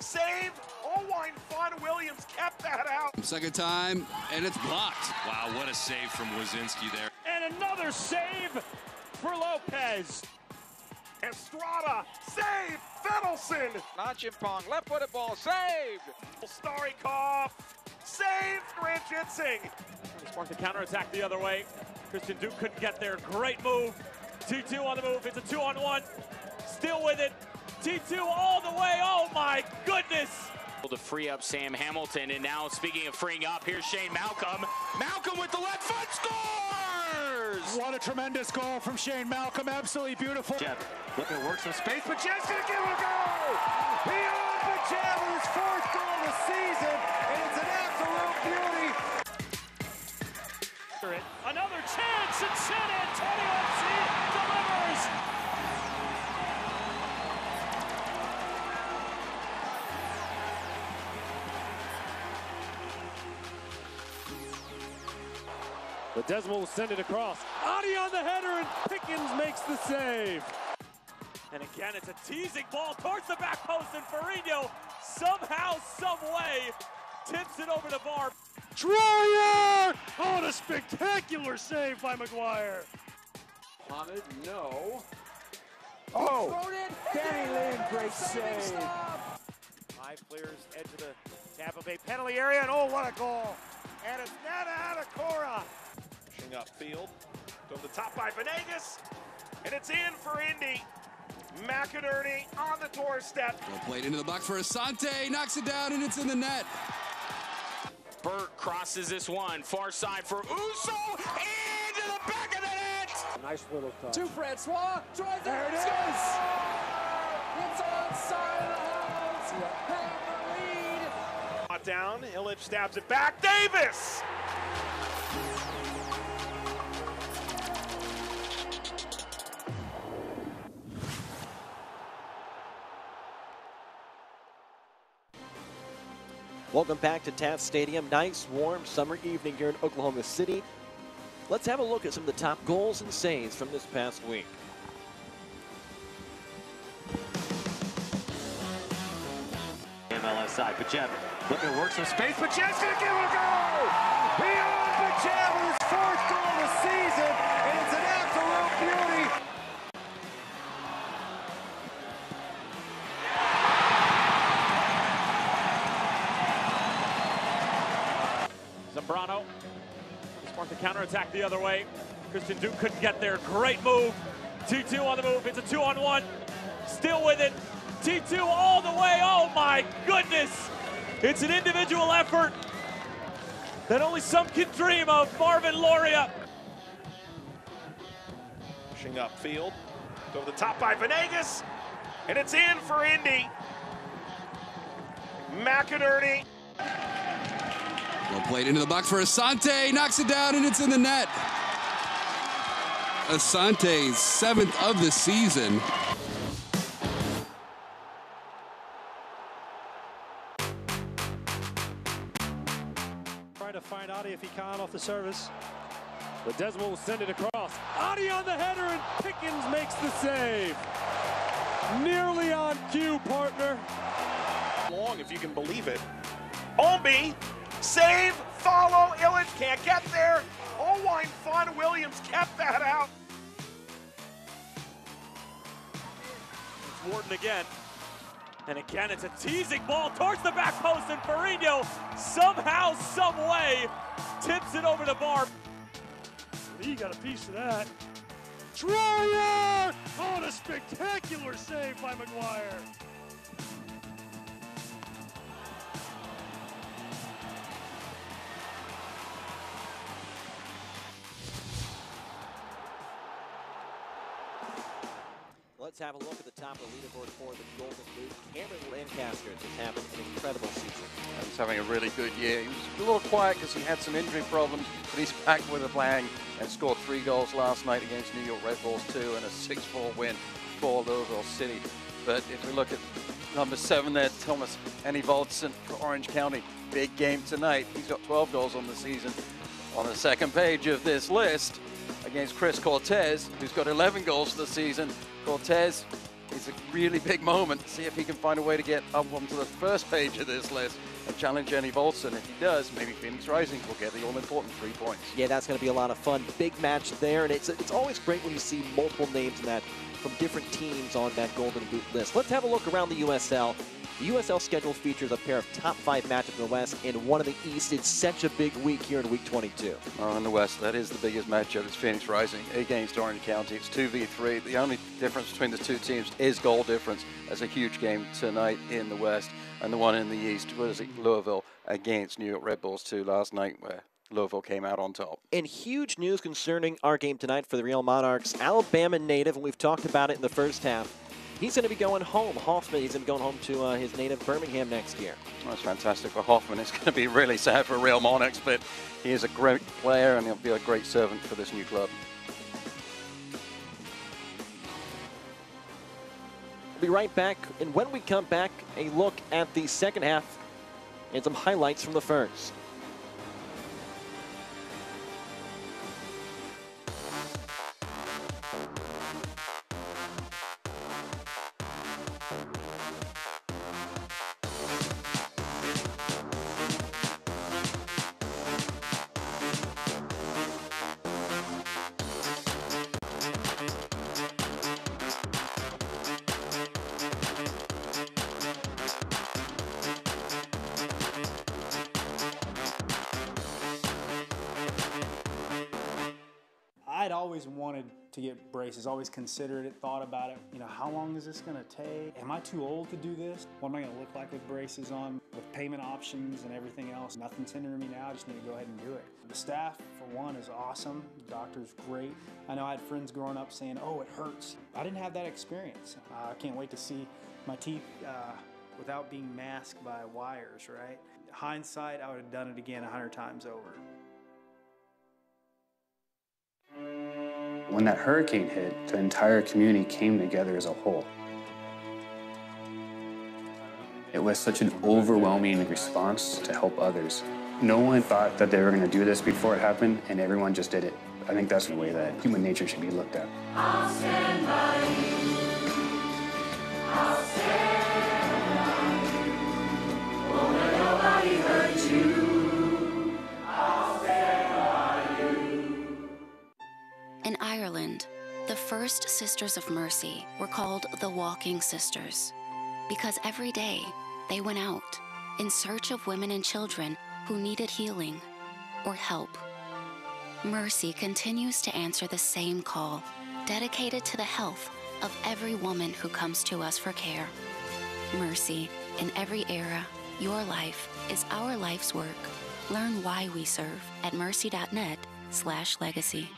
Save! Oh, Fun Williams kept that out. Second time, and it's blocked. Wow, what a save from Wazinski there. And another save for Lopez. Estrada, save! Fettelson! Nachimpong, left-footed ball, saved! Starikov, saved! Ranjitsing. Sparked the counterattack the other way. Christian Duke couldn't get there. Great move. T2 on the move. It's a 2-on-1. Still with it. T2 all the way. Oh my goodness. To free up Sam Hamilton, and now speaking of freeing up, here's Shane Malcolm. Malcolm with the left foot scores! What a tremendous goal from Shane Malcolm. Absolutely beautiful. Jeb looking to work some space, but Jeb's gonna give it a go! Beyond the Jeb with his fourth goal of the season, and it's an absolute beauty. Another chance, and San Antonio FC delivers. The Desmond will send it across. Adi on the header, and Pickens makes the save. And again, it's a teasing ball towards the back post, and Ferrigno somehow, some way, tips it over the bar. Troyer! Oh, what a spectacular save by McGuire. Mohamed, no. Oh! Danny Lynn, great save. Five players edge of the Tampa Bay penalty area, and oh, what a goal. And it's Nana Adekora. Pushing upfield. Go to the top by Venegas. And it's in for Indy. McInerney on the doorstep. Well played into the box for Asante. Knocks it down, and it's in the net. Burt crosses this one. Far side for Uso. Into the back of the net. Nice little touch. To Francois. Drives There it is. It's outside of the house. Hammer lead. Down. Illich stabs it back. Davis. Welcome back to Taft Stadium. Nice, warm summer evening here in Oklahoma City. Let's have a look at some of the top goals and saves from this past week. MLS side, Pachev looking to work some space. Pachev's going to give it a go! Beyond Pachev with his fourth goal of the season, and it's an absolute beauty. Zambrano sparked the counterattack the other way. Christian Duke couldn't get there. Great move. T2 on the move. It's a 2-on-1. Still with it. T2 all the way. Oh my goodness. It's an individual effort that only some can dream of. Marvin Loria. Pushing upfield. Go to the top by Venegas. And it's in for Indy. McInerney. Well played into the box for Asante. Knocks it down and it's in the net. Asante's 7th of the season. Trying to find Adi if he can off the service. Ledesma will send it across. Adi on the header and Pickens makes the save. Nearly on cue, partner. Long, if you can believe it. Omby, save, follow, Illich can't get there. Olwine Fun Williams kept that out. It's Wharton again. And again, it's a teasing ball towards the back post, and Ferrigno somehow, some way, tips it over the bar. He got a piece of that. Troyer! Oh, and a spectacular save by McGuire. Let's have a look at the top of the leaderboard for the Golden Boot. Cameron Lancaster just having an incredible season. He's having a really good year. He was a little quiet because he had some injury problems, but he's back with a bang and scored 3 goals last night against New York Red Bulls 2 and a 6-4 win for Louisville City. But if we look at number 7 there, Thomas Voltson for Orange County, big game tonight. He's got 12 goals on the season. On the second page of this list, against Chris Cortez, who's got 11 goals for the season. Cortez is a really big moment. See if he can find a way to get up onto the first page of this list and challenge Jenny Volson. If he does, maybe Phoenix Rising will get the all-important 3 points. Yeah, that's going to be a lot of fun. Big match there, and it's always great when you see multiple names in that from different teams on that Golden Boot list. Let's have a look around the USL. The USL schedule features a pair of top 5 matches in the West and one in the East. It's such a big week here in week 22. Oh, in the West, that is the biggest matchup. It's Phoenix Rising against Orange County. It's 2v3. The only difference between the two teams is goal difference. That's a huge game tonight in the West. And the one in the East was Louisville against New York Red Bulls 2 last night, where Louisville came out on top. And huge news concerning our game tonight for the Real Monarchs. Alabama native, and we've talked about it in the first half. He's going to be going home. Hoffman, he's going to be going home to his native Birmingham next year. That's fantastic for Hoffman. It's going to be really sad for Real Monarchs, but he is a great player and he'll be a great servant for this new club. We'll be right back, and when we come back, a look at the second half and some highlights from the first. I'd always wanted to get braces, always considered it, thought about it. You know, how long is this gonna take? Am I too old to do this? What am I gonna look like with braces on? With payment options and everything else, nothing's hindering me now, I just need to go ahead and do it. The staff, for one, is awesome. The doctor's great. I know I had friends growing up saying, oh, it hurts. I didn't have that experience. I can't wait to see my teeth without being masked by wires, right? Hindsight, I would have done it again 100 times over. When that hurricane hit, the entire community came together as a whole. It was such an overwhelming response to help others. No one thought that they were going to do this before it happened, and everyone just did it. I think that's the way that human nature should be looked at. I'll stand by you. I'll stand by you. Won't let nobody hurt you. I'll stand by you. In Ireland, the first Sisters of Mercy were called the Walking Sisters because every day they went out in search of women and children who needed healing or help. Mercy continues to answer the same call, dedicated to the health of every woman who comes to us for care. Mercy, in every era, your life is our life's work. Learn why we serve at mercy.net/legacy.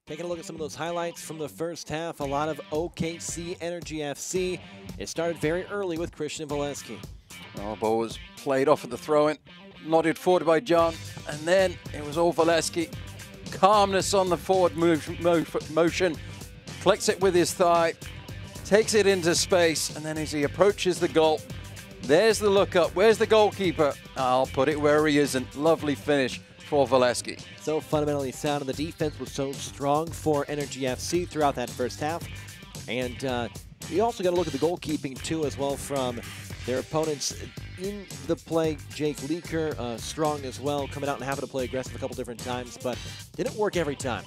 Taking a look at some of those highlights from the first half, a lot of OKC Energy FC. It started very early with Christian Valesky. Oh, ball was played off at the throw-in, nodded forward by John, and then it was all Valesky. Calmness on the forward motion, flicks it with his thigh, takes it into space, and then as he approaches the goal, there's the look up. Where's the goalkeeper? I'll put it where he isn't. Lovely finish for Valesky. So fundamentally sound, and the defense was so strong for Energy FC throughout that first half. And you also got to look at the goalkeeping too as well from their opponents. In the play, Jake Leaker, strong as well, coming out and having to play aggressive a couple different times, but didn't work every time.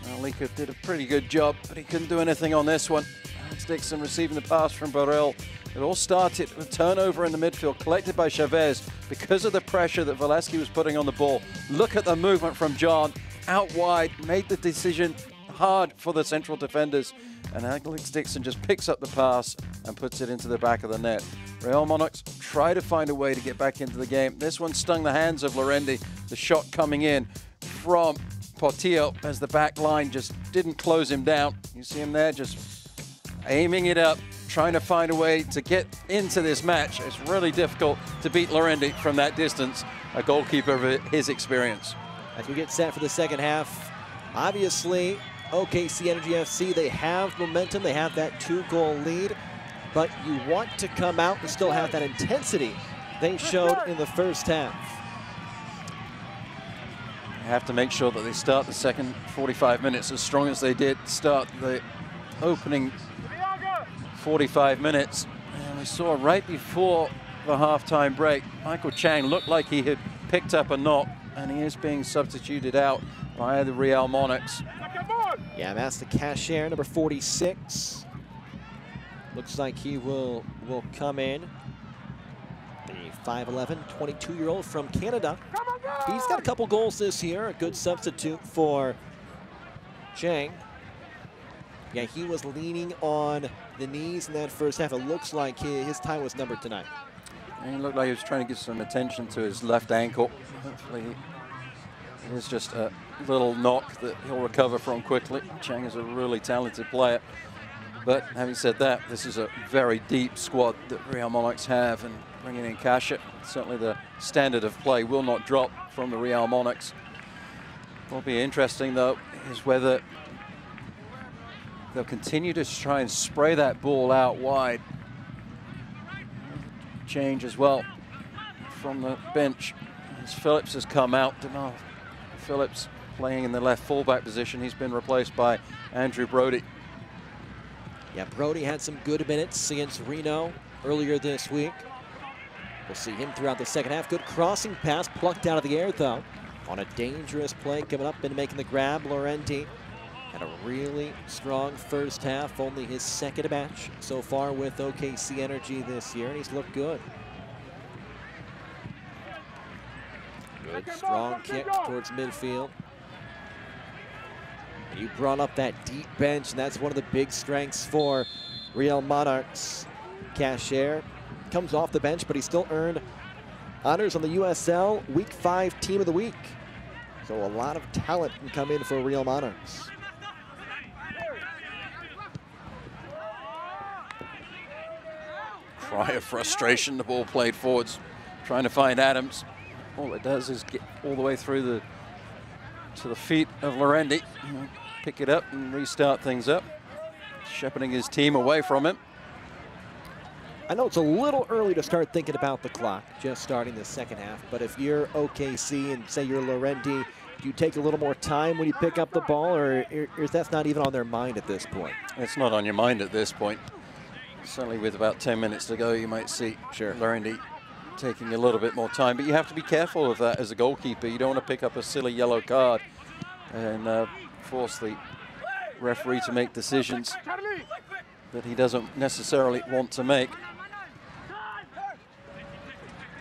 Well, Leaker did a pretty good job, but he couldn't do anything on this one. Alex Dixon receiving the pass from Burrell. It all started with a turnover in the midfield, collected by Chavez because of the pressure that Valesky was putting on the ball. Look at the movement from John, out wide, made the decision hard for the central defenders, and Alex Dixon just picks up the pass and puts it into the back of the net. Real Monarchs try to find a way to get back into the game. This one stung the hands of Lorendi. The shot coming in from Portillo as the back line just didn't close him down. You see him there just aiming it up, trying to find a way to get into this match. It's really difficult to beat Lorendi from that distance, a goalkeeper of his experience. As we get set for the second half, obviously, OKC Energy FC, they have momentum, they have that 2-goal lead, but you want to come out and still have that intensity they showed in the first half. They have to make sure that they start the second 45 minutes as strong as they did start the opening 45 minutes. And we saw right before the halftime break, Michael Chang looked like he had picked up a knock, and he is being substituted out by the Real Monarchs. Yeah, that's the cashier, number 46. Looks like he will come in. The 5'11", 22-year-old from Canada. He's got a couple goals this year, a good substitute for Chang. Yeah, he was leaning on the knees in that first half. It looks like his time was numbered tonight. And he looked like he was trying to get some attention to his left ankle. Hopefully it is just a little knock that he'll recover from quickly. Chang is a really talented player. But having said that, this is a very deep squad that Real Monarchs have, and bringing in Kasha, certainly the standard of play will not drop from the Real Monarchs. What will be interesting, though, is whether they'll continue to try and spray that ball out wide. Change as well from the bench as Phillips has come out. Phillips playing in the left fullback position. He's been replaced by Andrew Brody. Yeah, Brody had some good minutes against Reno earlier this week. We'll see him throughout the second half. Good crossing pass, plucked out of the air, though. On a dangerous play, coming up and making the grab, Laurenti. Had a really strong first half, only his second match so far with OKC Energy this year, and he's looked good. Good, strong kick towards midfield. And You brought up that deep bench, and that's one of the big strengths for Real Monarchs. Cashier comes off the bench, but he still earned honors on the USL Week 5 Team of the Week. So a lot of talent can come in for Real Monarchs. Cry of frustration, the ball played forwards, trying to find Adams. All it does is get all the way through to the feet of Lorendi. Pick it up and restart things up. Shepherding his team away from him. I know it's a little early to start thinking about the clock, just starting the second half, but if you're OKC and say you're Lorendi, do you take a little more time when you pick up the ball, or is that not even on their mind at this point? It's not on your mind at this point. Certainly with about 10 minutes to go, you might see Lorendi taking a little bit more time, but you have to be careful of that as a goalkeeper. You don't want to pick up a silly yellow card and force the referee to make decisions that he doesn't necessarily want to make.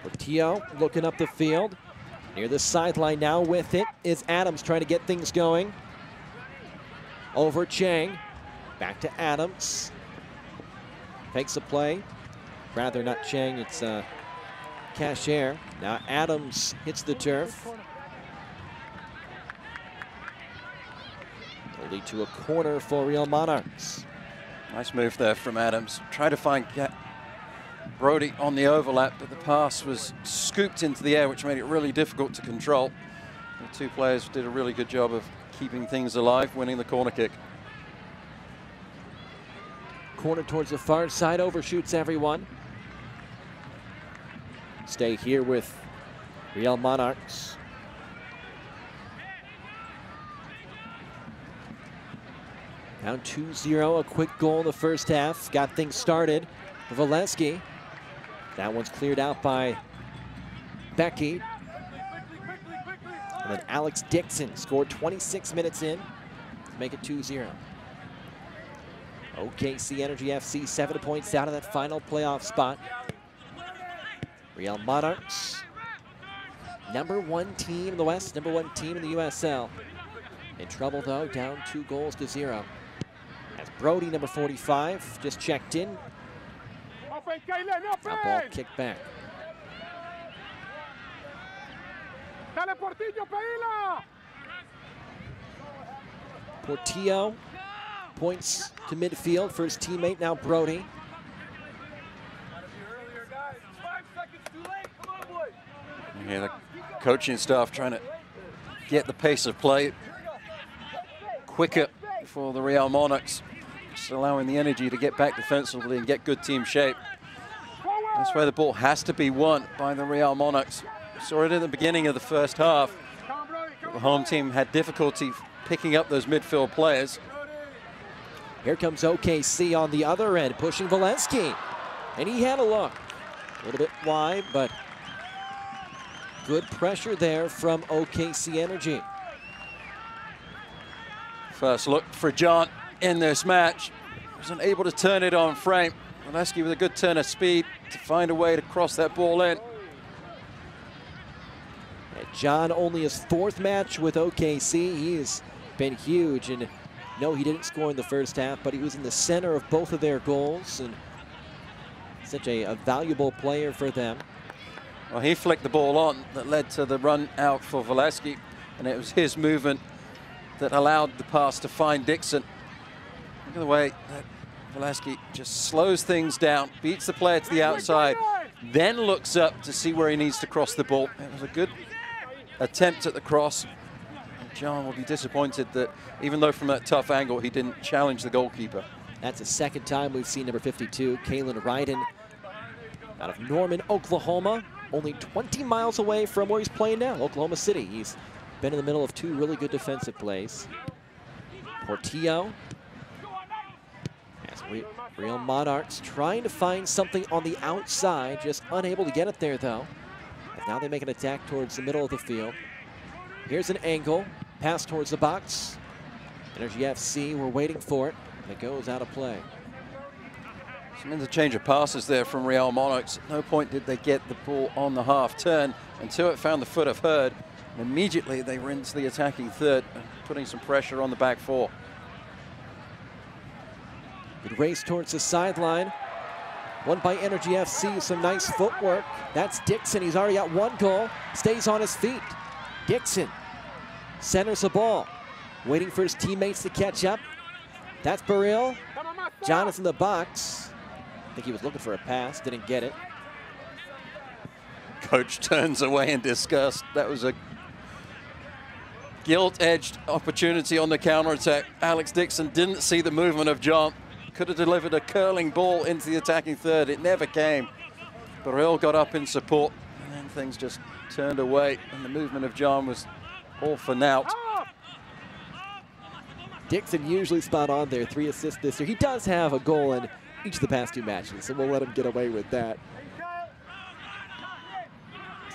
Portillo looking up the field. Near the sideline now with it is Adams trying to get things going. Over Chang. Back to Adams. Takes the play. Rather not Chang, it's Cashier. Now Adams hits the turf. It'll lead to a corner for Real Monarchs. Nice move there from Adams. Try to find Brody on the overlap, but the pass was scooped into the air, which made it really difficult to control. The two players did a really good job of keeping things alive, winning the corner kick. Corner towards the far side, overshoots everyone. Stay here with Real Monarchs. Down 2-0, a quick goal in the first half. Got things started. Valesky. That one's cleared out by Becky. And then Alex Dixon scored 26 minutes in to make it 2-0. OKC Energy FC 7 points out of that final playoff spot. Real Monarchs, #1 team in the West, #1 team in the USL. In trouble though, down 2-0. As Brody, number 45, just checked in. A ball kicked back. Portillo points to midfield for his teammate, now Brody. Yeah, the coaching staff trying to get the pace of play quicker for the Real Monarchs, just allowing the energy to get back defensively and get good team shape. That's where the ball has to be won by the Real Monarchs. We saw it in the beginning of the first half. The home team had difficulty picking up those midfield players. Here comes OKC on the other end, pushing Valesky. And he had a look. A little bit wide, but good pressure there from OKC Energy. First look for John in this match. Wasn't able to turn it on frame. Valesky with a good turn of speed to find a way to cross that ball in. And John, only his 4th match with OKC. He has been huge, and no, he didn't score in the first half, but he was in the center of both of their goals, and such a valuable player for them. Well, he flicked the ball on that led to the run out for Valesky, and it was his movement that allowed the pass to find Dixon. Look at the way that Valesky just slows things down, beats the player to the outside, then looks up to see where he needs to cross the ball. It was a good attempt at the cross. And John will be disappointed that even though from that tough angle, he didn't challenge the goalkeeper. That's the second time we've seen number 52, Kalen Ryden, out of Norman, Oklahoma, only 20 miles away from where he's playing now, Oklahoma City. He's been in the middle of 2 really good defensive plays. Portillo. As Real Monarchs trying to find something on the outside, just unable to get it there though. And now they make an attack towards the middle of the field. Here's an angle, pass towards the box. Energy FC, we're waiting for it. It goes out of play. Some interchange of passes there from Real Monarchs. At no point did they get the ball on the half turn until it found the foot of Hurd. And immediately they were into the attacking third, putting some pressure on the back four. Good race towards the sideline. Won by Energy FC, some nice footwork. That's Dixon, he's already got one goal. Stays on his feet. Dixon centers the ball. Waiting for his teammates to catch up. That's Burrell. John is in the box. I think he was looking for a pass, didn't get it. Coach turns away in disgust. That was a gilt-edged opportunity on the counterattack. Alex Dixon didn't see the movement of John. Could have delivered a curling ball into the attacking third. It never came. Burrell got up in support, and then things just turned away, and the movement of John was all for naught. Dixon usually spot on there, 3 assists this year. He does have a goal in each of the past 2 matches, so we'll let him get away with that.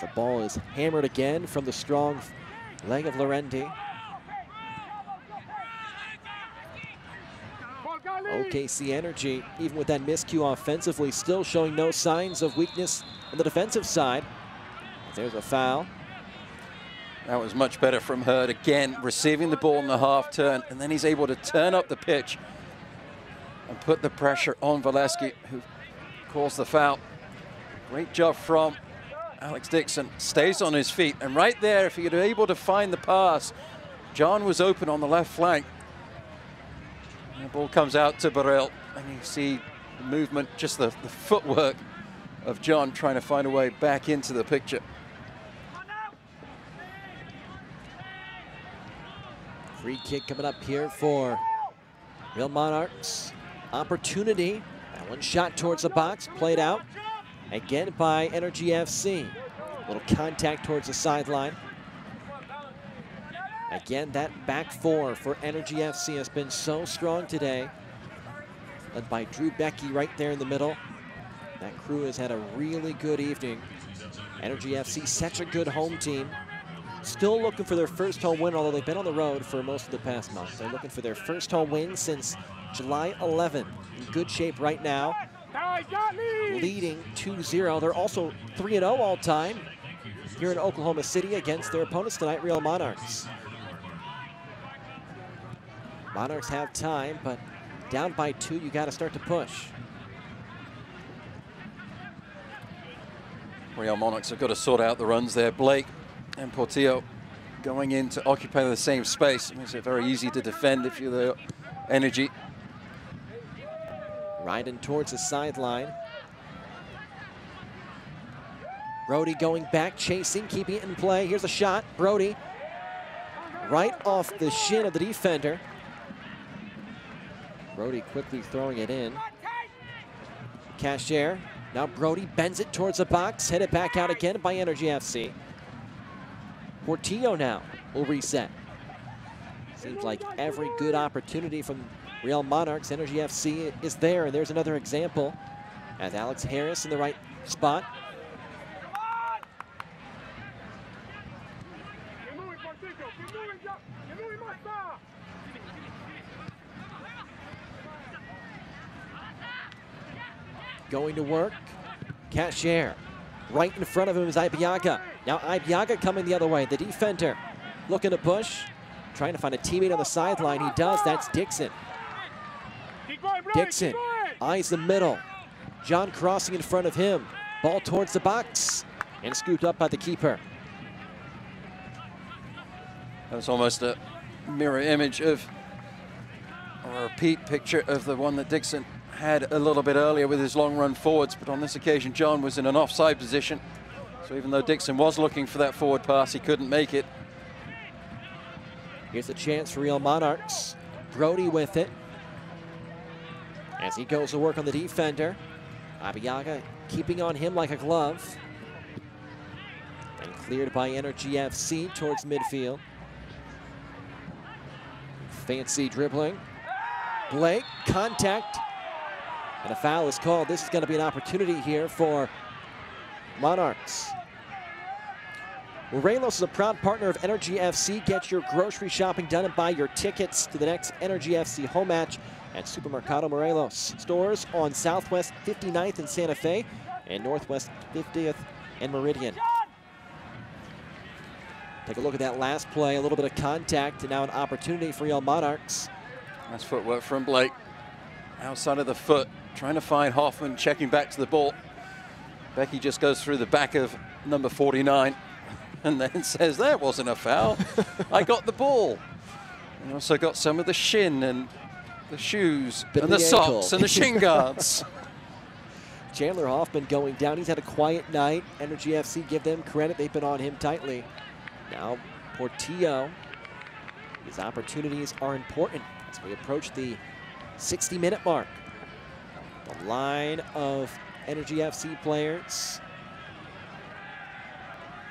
The ball is hammered again from the strong leg of Lorendi. OKC Energy, even with that miscue offensively, still showing no signs of weakness on the defensive side. There's a foul. That was much better from Hurd. Again, receiving the ball in the half turn, and then he's able to turn up the pitch and put the pressure on Valesky, who calls the foul. Great job from Alex Dixon. Stays on his feet, and right there, if he had been able to find the pass, John was open on the left flank. And the ball comes out to Burrell, and you see the movement, just the footwork of John trying to find a way back into the picture. Free kick coming up here for Real Monarchs. Opportunity. That one shot towards the box, played out again by Energy FC. A little contact towards the sideline. Again, that back four for Energy FC has been so strong today. Led by Drew Becky right there in the middle. That crew has had a really good evening. Energy FC, such a good home team. Still looking for their first home win, although they've been on the road for most of the past month. They're looking for their first home win since July 11th. In good shape right now. Leading 2-0. They're also 3-0 all time here in Oklahoma City against their opponents tonight, Real Monarchs. Monarchs have time, but down by 2, you got to start to push. Real Monarchs have got to sort out the runs there. Blake and Portillo going in to occupy the same space. It makes it very easy to defend if you're the Energy. Riding towards the sideline. Brody going back, chasing, keeping it in play. Here's a shot. Brody right off the shin of the defender. Brody quickly throwing it in. Cashier. Now Brody bends it towards the box. Headed back out again by Energy FC. Portillo now will reset. Seems like every good opportunity from Real Monarchs, Energy FC is there. And there's another example as Alex Harris in the right spot. Going to work. Cashier. Right in front of him is Ibiaga. Now Ibiaga coming the other way. The defender looking to push. Trying to find a teammate on the sideline. He does. That's Dixon. Dixon eyes the middle. John crossing in front of him. Ball towards the box. And scooped up by the keeper. That was almost a mirror image of, or a repeat picture of the one that Dixon had a little bit earlier with his long run forwards, but on this occasion John was in an offside position. So even though Dixon was looking for that forward pass, he couldn't make it. Here's a chance for Real Monarchs. Brody with it. As he goes to work on the defender. Ibiaga keeping on him like a glove. And cleared by Energy FC towards midfield. Fancy dribbling. Blake, contact. And a foul is called. This is going to be an opportunity here for Monarchs. Morelos is a proud partner of Energy FC. Get your grocery shopping done and buy your tickets to the next Energy FC home match at Supermercado Morelos. Stores on Southwest 59th and Santa Fe and Northwest 50th and Meridian. Take a look at that last play, a little bit of contact, and now an opportunity for Real Monarchs. Nice footwork from Blake. Outside of the foot, trying to find Hoffman, checking back to the ball. Becky just goes through the back of number 49 and then says, there wasn't a foul. I got the ball. And also got some of the shin and the shoes and the socks and the shin guards. Chandler Hoffman going down. He's had a quiet night. Energy FC, give them credit. They've been on him tightly. Now Portillo. His opportunities are important as we approach the 60-minute mark. The line of Energy FC players.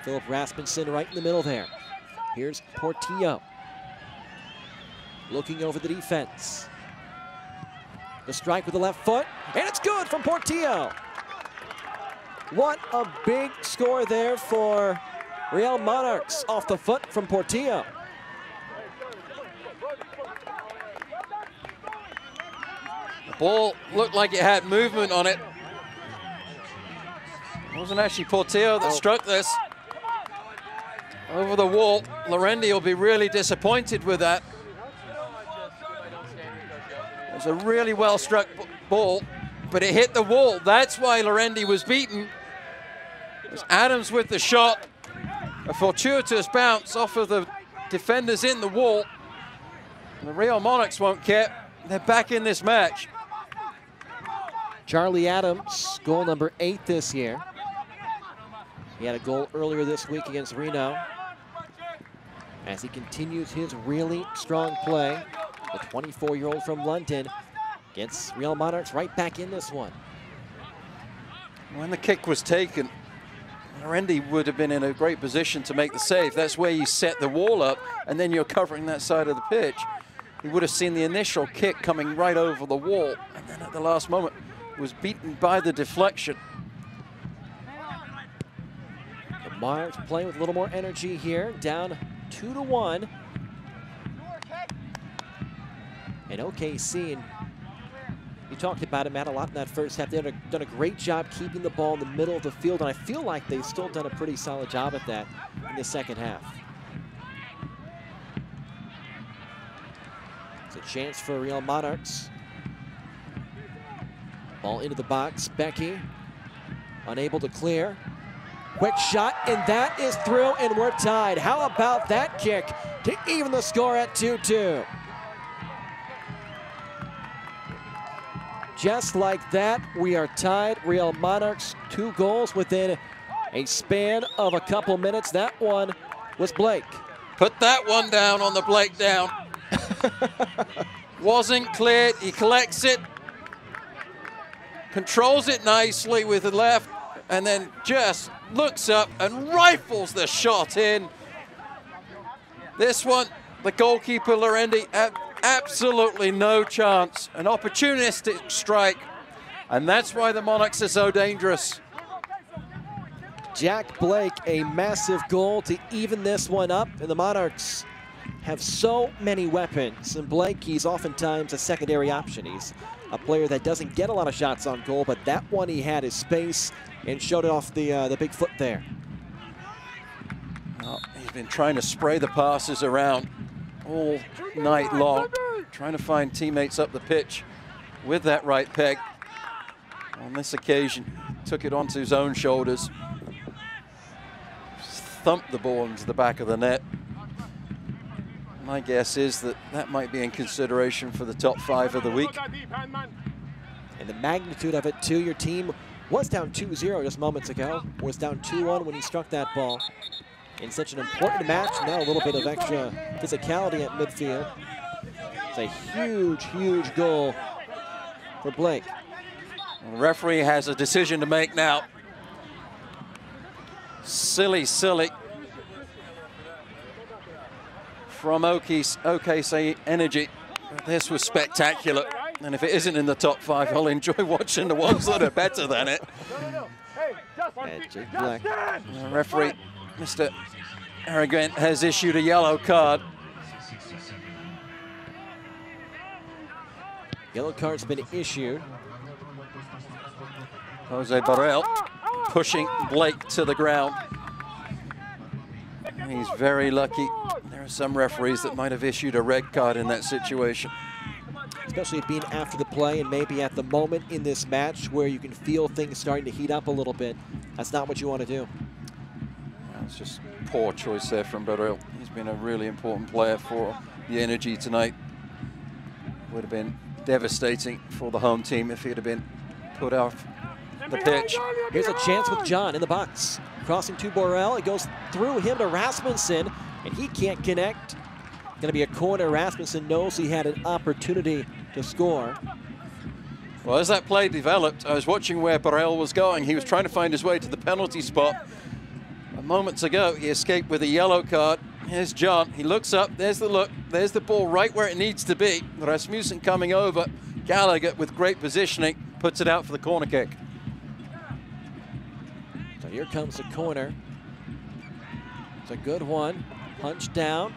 Philip Rasmussen right in the middle there. Here's Portillo. Looking over the defense. The strike with the left foot, and it's good from Portillo. What a big score there for Real Monarchs off the foot from Portillo. The ball looked like it had movement on it. It wasn't actually Portillo that struck this over the wall. Lorendi will be really disappointed with that. It was a really well struck ball, but it hit the wall. That's why Lorendi was beaten. It was Adams with the shot. A fortuitous bounce off of the defenders in the wall. And the Real Monarchs won't care. They're back in this match. Charlie Adams, goal number 8 this year. He had a goal earlier this week against Reno. As he continues his really strong play, the 24-year-old from London gets Real Monarchs right back in this one. When the kick was taken, Lorendi would have been in a great position to make the save. That's where you set the wall up, and then you're covering that side of the pitch. He would have seen the initial kick coming right over the wall, and then at the last moment was beaten by the deflection. The Monarchs playing with a little more energy here, down 2-1. And OKC, and you talked about it, Matt, a lot in that first half. They've done a great job keeping the ball in the middle of the field, and I feel like they've still done a pretty solid job at that in the second half. It's a chance for Real Monarchs. Ball into the box. Becky unable to clear. Quick shot, and that is through, and we're tied. How about that kick to even the score at 2-2? Just like that, we are tied. Real Monarchs, 2 goals within a span of a couple minutes. That one was Blake. Put that one down on the Blake down. Wasn't cleared, he collects it. Controls it nicely with the left, and then just looks up and rifles the shot in. This one, the goalkeeper Lorendi had absolutely no chance. An opportunistic strike, and that's why the Monarchs are so dangerous. Jack Blake, a massive goal to even this one up, and the Monarchs have so many weapons. And Blake, he's oftentimes a secondary option. He's a player that doesn't get a lot of shots on goal, but that one he had his space and showed it off the big foot there. Well, he's been trying to spray the passes around all night long, trying to find teammates up the pitch with that right peg. On this occasion, took it onto his own shoulders, thumped the ball into the back of the net. My guess is that that might be in consideration for the top 5 of the week. And the magnitude of it too, your team was down 2-0 just moments ago, was down 2-1 when he struck that ball. In such an important match, now a little bit of extra physicality at midfield. It's a huge, huge goal for Blake. The referee has a decision to make now. Silly from OKC Energy. This was spectacular, and if it isn't in the top 5, I'll enjoy watching the ones that are better than it. And Jake Black. The referee, Mr. Arrogant, has issued a yellow card. Yellow card's been issued. Jose Burrell pushing Blake to the ground. He's very lucky. There are some referees that might have issued a red card in that situation. Especially it being after the play and maybe at the moment in this match where you can feel things starting to heat up a little bit. That's not what you want to do. It's just poor choice there from Burrell. He's been a really important player for the Energy tonight. Would have been devastating for the home team if he'd have been put off the pitch. Here's a chance with John in the box. Crossing to Burrell, it goes through him to Rasmussen, and he can't connect. Going to be a corner. Rasmussen knows he had an opportunity to score. Well, as that play developed, I was watching where Burrell was going. He was trying to find his way to the penalty spot. Moments ago, he escaped with a yellow card. Here's John. He looks up. There's the look. There's the ball right where it needs to be. Rasmussen coming over. Gallagher with great positioning puts it out for the corner kick. So here comes the corner. It's a good one. Punched down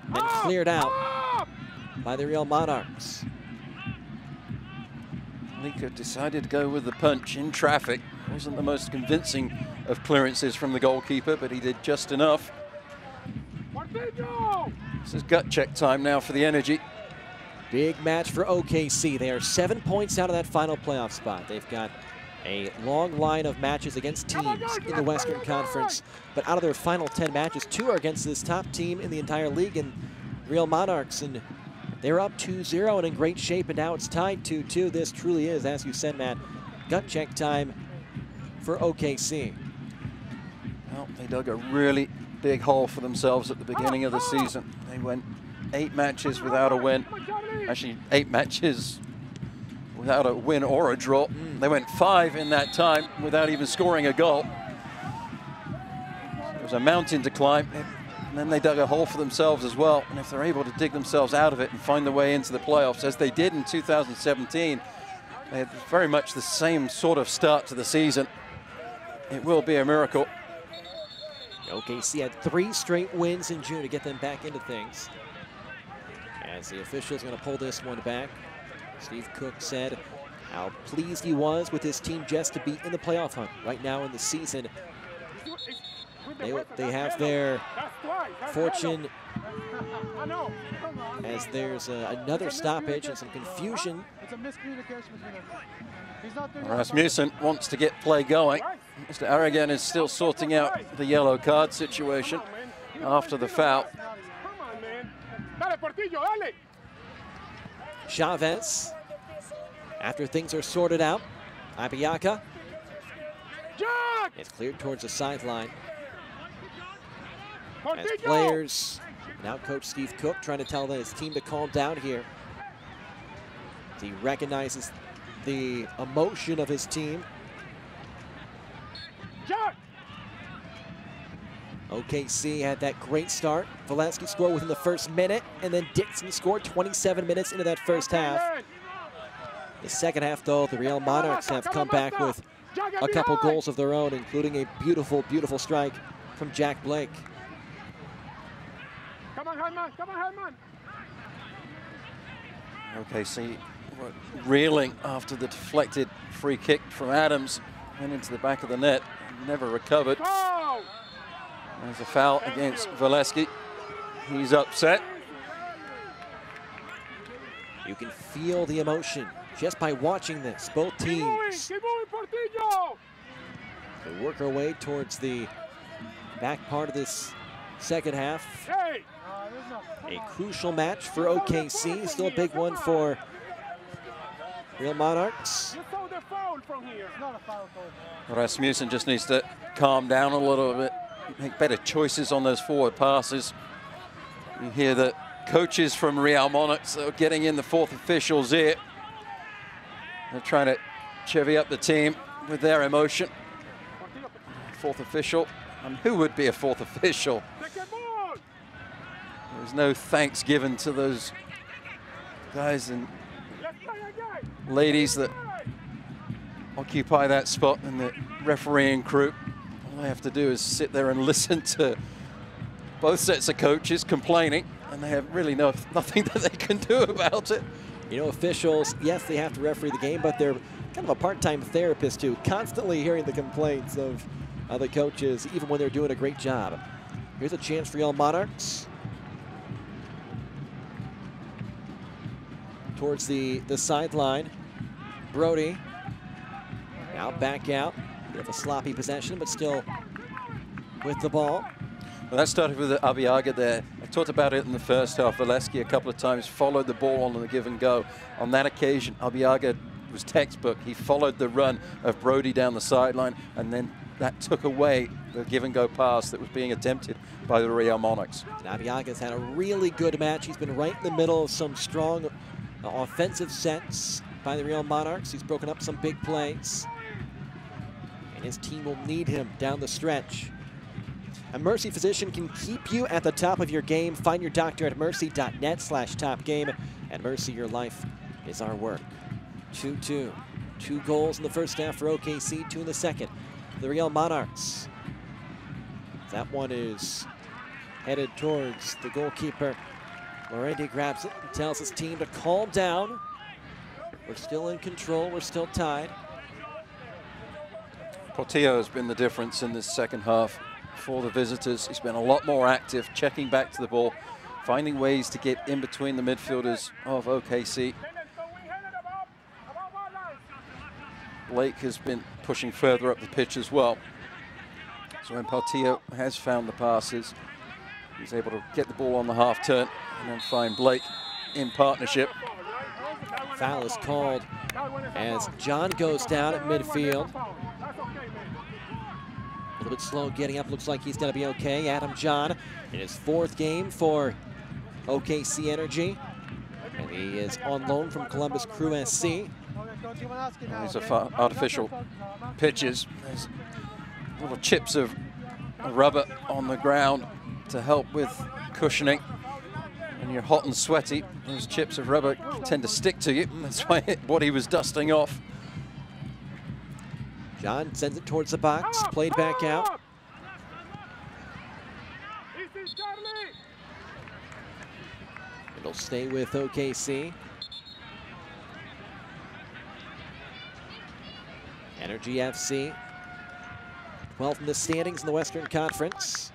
and cleared out by the Real Monarchs. Lika decided to go with the punch in traffic. Wasn't the most convincing of clearances from the goalkeeper, but he did just enough. This is gut check time now for the Energy. Big match for OKC. They are 7 points out of that final playoff spot. They've got a long line of matches against teams in the Western Conference, but out of their final 10 matches, 2 are against this top team in the entire league, and Real Monarchs, and they're up 2-0 and in great shape, and now it's tied 2-2. This truly is, as you said, Matt, gut check time for OKC. Well, they dug a really big hole for themselves at the beginning of the season. They went 8 matches without a win. Actually, 8 matches without a win or a draw. They went 5 in that time without even scoring a goal. It was a mountain to climb, and then they dug a hole for themselves as well. And if they're able to dig themselves out of it and find their way into the playoffs, as they did in 2017, they had very much the same sort of start to the season. It will be a miracle. OKC had 3 straight wins in June to get them back into things. As the official's going to pull this one back. Steve Cook said how pleased he was with his team just to be in the playoff hunt right now in the season. They have their fortune as there's another stoppage and some confusion. Rasmussen wants to get play going. Mr. Aragon is still sorting out the yellow card situation after the foul. Chavez, after things are sorted out, Abiaka is cleared towards the sideline. As players, now Coach Steve Cook trying to tell his team to calm down here. He recognizes the emotion of his team. OKC had that great start. Valensky scored within the first minute, and then Dixon scored 27 minutes into that first half. The second half, though, the Real Monarchs have come back with a couple goals of their own, including a beautiful, beautiful strike from Jack Blake. OKC reeling after the deflected free kick from Adams. Went into the back of the net, never recovered. There's a foul against Valesky. He's upset. You can feel the emotion just by watching this. Both teams, they work our way towards the back part of this second half. A crucial match for OKC, still a big one for Real Monarchs. Rasmussen just needs to calm down a little bit, make better choices on those forward passes. You hear the coaches from Real Monarchs are getting in the 4th official's ear. They're trying to chivvy up the team with their emotion. 4th official, and who would be a 4th official? There's no thanks given to those guys and ladies that occupy that spot in the refereeing crew. All they have to do is sit there and listen to both sets of coaches complaining, and they have really nothing that they can do about it. You know, officials, yes, they have to referee the game, but they're kind of a part-time therapist too, constantly hearing the complaints of the coaches, even when they're doing a great job. Here's a chance for Real Monarchs. Towards the sideline. Brody. Now back out. Bit of a sloppy possession, but still with the ball. Well, that started with Abiaga there. I talked about it in the first half. Valeski a couple of times followed the ball on the give and go. On that occasion, Abiaga was textbook. He followed the run of Brody down the sideline, and then that took away the give and go pass that was being attempted by the Real Monarchs. Abiaga's had a really good match. He's been right in the middle of some strong offensive sets by the Real Monarchs. He's broken up some big plays, and his team will need him down the stretch. A Mercy physician can keep you at the top of your game. Find your doctor at mercy.net/topgame. At Mercy, your life is our work. 2-2. 2 goals in the first half for OKC, 2 in the second. The Real Monarchs. That one is headed towards the goalkeeper. Lorente grabs it and tells his team to calm down. We're still in control. We're still tied. Portillo has been the difference in this second half for the visitors. He's been a lot more active, checking back to the ball, finding ways to get in between the midfielders of OKC. Blake has been pushing further up the pitch as well. So when Portillo has found the passes, he's able to get the ball on the half turn and then find Blake in partnership. Foul is called as John goes down at midfield. A little bit slow getting up. Looks like he's going to be okay. Adam John in his 4th game for OKC Energy. And he is on loan from Columbus Crew SC. These are artificial pitches. There's little chips of rubber on the ground to help with cushioning. When you're hot and sweaty, those chips of rubber tend to stick to you. That's why what he was dusting off. John sends it towards the box, played back out. It'll stay with OKC. Energy FC, 12th in the standings in the Western Conference.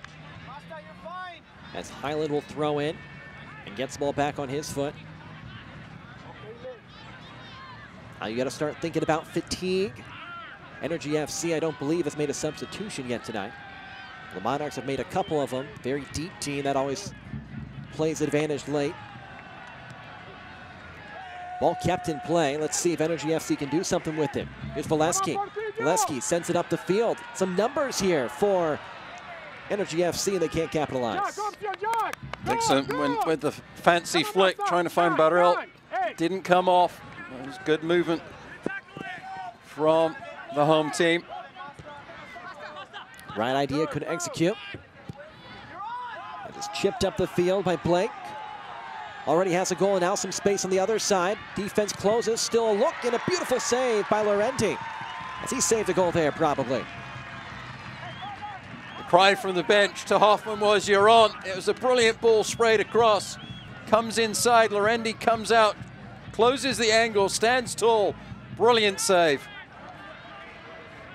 As Highland will throw in and gets the ball back on his foot. Now you got to start thinking about fatigue. Energy FC, I don't believe, has made a substitution yet tonight. The Monarchs have made a couple of them. Very deep team that always plays advantage late. Ball kept in play. Let's see if Energy FC can do something with him. Here's Valeski. Valeski sends it up the field. Some numbers here for Energy FC, and they can't capitalize. Dixon went with the fancy flick, trying to find Barrel. Didn't come off. It was good movement from the home team. Right idea, couldn't execute. It is chipped up the field by Blake. Already has a goal and now some space on the other side. Defense closes, still a look and a beautiful save by Lorente. As he saved a goal there, probably. The cry from the bench to Hoffman was, "You're on." It was a brilliant ball sprayed across. Comes inside, Lorente comes out, closes the angle, stands tall. Brilliant save.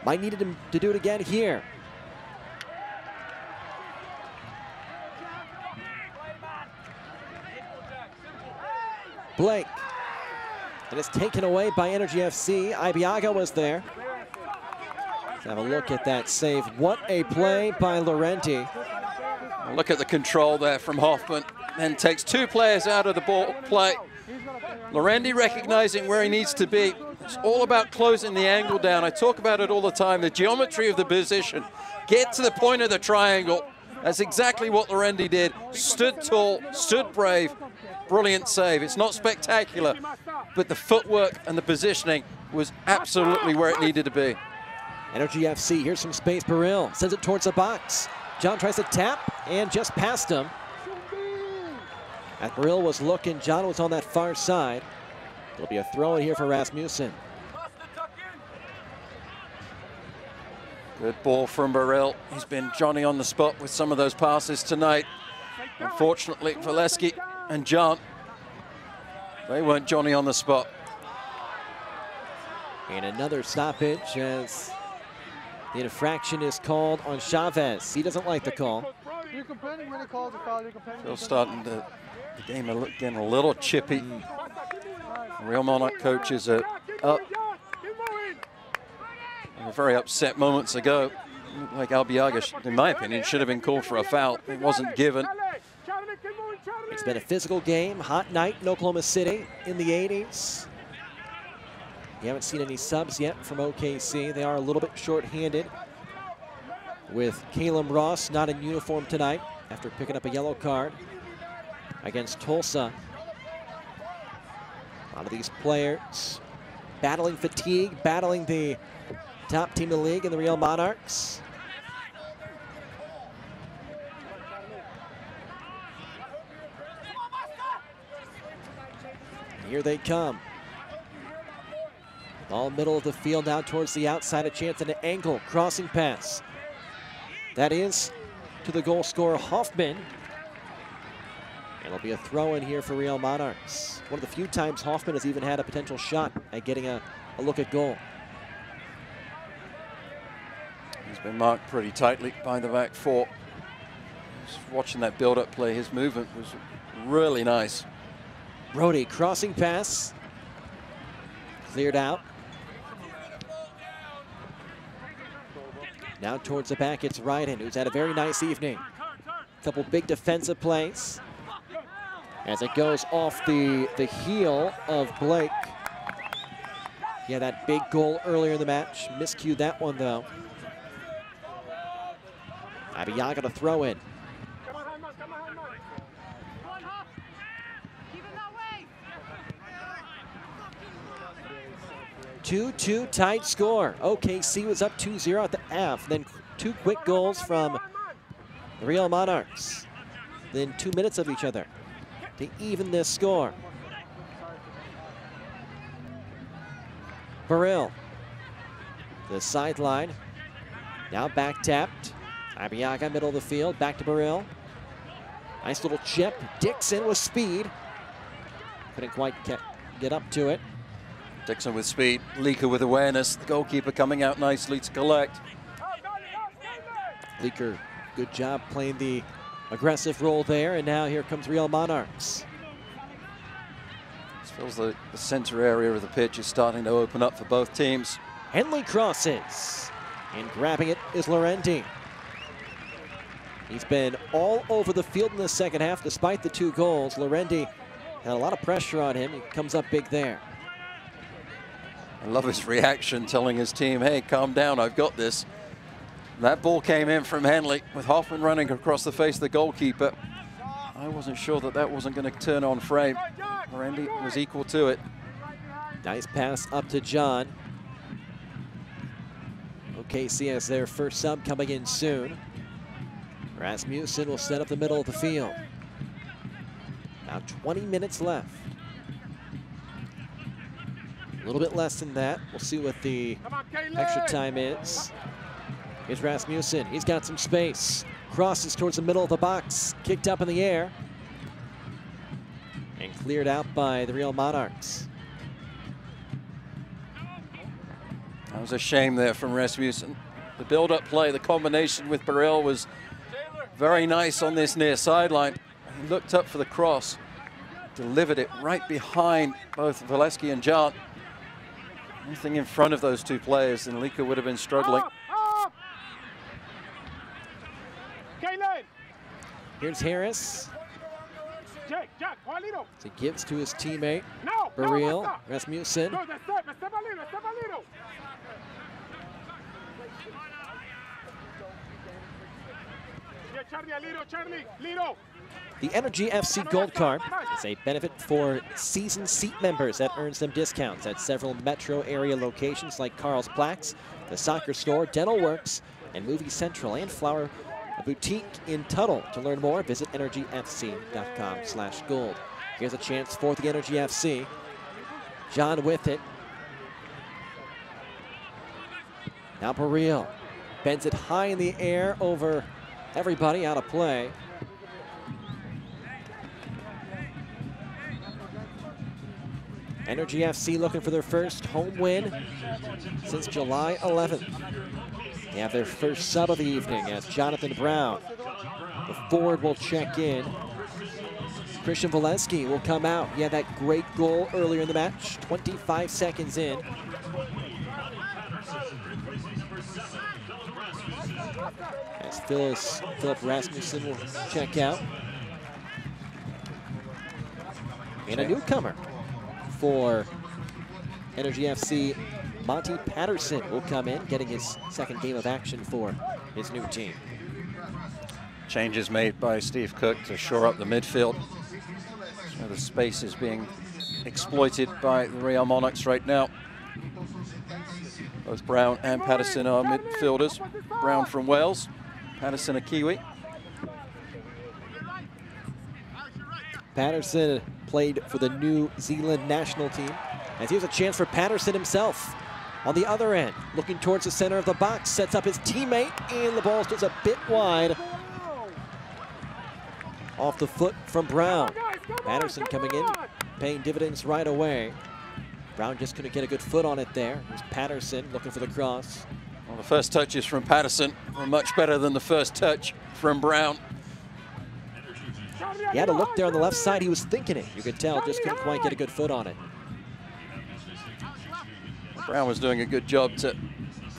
Might need him to do it again here. Blake. It is taken away by Energy FC. Ibiaga was there. Let's have a look at that save. What a play by Lorente. Look at the control there from Hoffman. Then takes 2 players out of the ball play. Lorente recognizing where he needs to be. It's all about closing the angle down. I talk about it all the time, the geometry of the position. Get to the point of the triangle. That's exactly what Lorente did. Stood tall, stood brave. Brilliant save. It's not spectacular, but the footwork and the positioning was absolutely where it needed to be. Energy FC, here's some space. Baril sends it towards the box. John tries to tap and just past him. As Baril was looking, John was on that far side. It'll be a throw in here for Rasmussen. Good ball from Baril. He's been Johnny on the spot with some of those passes tonight. Unfortunately, Valeski and John They weren't Johnny on the spot. And another stoppage as the infraction is called on Chavez. He doesn't like the call. Still starting the game getting a little chippy. Real Monarch coaches are up. They were very upset moments ago. Like Albiaga, in my opinion, should have been called for a foul. It wasn't given. It's been a physical game, hot night in Oklahoma City in the 80s. You haven't seen any subs yet from OKC. They are a little bit short-handed with Caleb Ross not in uniform tonight after picking up a yellow card against Tulsa. A lot of these players battling fatigue, battling the top team in the league in the Real Monarchs. Here they come. Ball middle of the field now towards the outside, a chance at an angle, crossing pass. That is to the goal scorer Hoffman. It'll be a throw in here for Real Monarchs. One of the few times Hoffman has even had a potential shot at getting a look at goal. He's been marked pretty tightly by the back four. Just watching that build-up play, his movement was really nice. Brody crossing pass. Cleared out. Now towards the back, it's Ryden, who's had a very nice evening. Couple big defensive plays. As it goes off the heel of Blake. Yeah, that big goal earlier in the match. Miscued that one, though. Abiyaga to throw in. 2-2 tight score. OKC was up 2-0 at the half. Then two quick goals from the Real Monarchs. Then 2 minutes of each other to even this score. Burrell, the sideline. Now back tapped. Abiyaga, middle of the field, back to Burrell. Nice little chip. Dixon with speed. Couldn't quite get up to it. Dixon with speed, Leaker with awareness. The goalkeeper coming out nicely to collect. Leaker, good job playing the aggressive role there, and now here comes Real Monarchs. This feels like the center area of the pitch is starting to open up for both teams. Henley crosses, and grabbing it is Laurenti. He's been all over the field in the second half despite the 2 goals. Laurenti had a lot of pressure on him. He comes up big there. I love his reaction, telling his team, hey, calm down, I've got this. That ball came in from Henley with Hoffman running across the face of the goalkeeper. I wasn't sure that that wasn't going to turn on frame. Randy was equal to it. Nice pass up to John. OKC has their first sub coming in soon. Rasmussen will set up the middle of the field. Now 20 minutes left. A little bit less than that. We'll see what the extra time is. Here's Rasmussen. He's got some space. Crosses towards the middle of the box. Kicked up in the air. And cleared out by the Real Monarchs. That was a shame there from Rasmussen. The build-up play, the combination with Burrell was very nice on this near sideline. He looked up for the cross. Delivered it right behind both Valesky and John. Anything in front of those 2 players, and Leaker would have been struggling. Here's Harris. He gives to his teammate, Burrell. Rasmussen. The Energy FC Gold Card is a benefit for season seat members that earns them discounts at several metro area locations like Carl's Plaques, the Soccer Store, Dental Works, and Movie Central, and Flower Boutique in Tuttle. To learn more, visit energyfc.com/gold. Here's a chance for the Energy FC. John with it. Now Burrell bends it high in the air over everybody, out of play. Energy FC looking for their first home win since July 11th. They have their first sub of the evening as Jonathan Brown, the forward, will check in. Christian Valesky will come out. He had that great goal earlier in the match, 25 seconds in. As Philip Rasmussen will check out. And a newcomer for Energy FC, Monty Patterson, will come in, getting his second game of action for his new team. Changes made by Steve Cook to shore up the midfield. So the space is being exploited by the Real Monarchs right now. Both Brown and Patterson are midfielders. Brown from Wales, Patterson a Kiwi. Patterson played for the New Zealand national team. And here's a chance for Patterson himself. On the other end, looking towards the center of the box, sets up his teammate, and the ball just a bit wide. Off the foot from Brown. Patterson coming in, paying dividends right away. Brown just couldn't get a good foot on it there. Here's Patterson looking for the cross. Well, the first touches from Patterson were much better than the first touch from Brown. He had a look there on the left side. He was thinking it. You could tell, just couldn't quite get a good foot on it. Brown was doing a good job to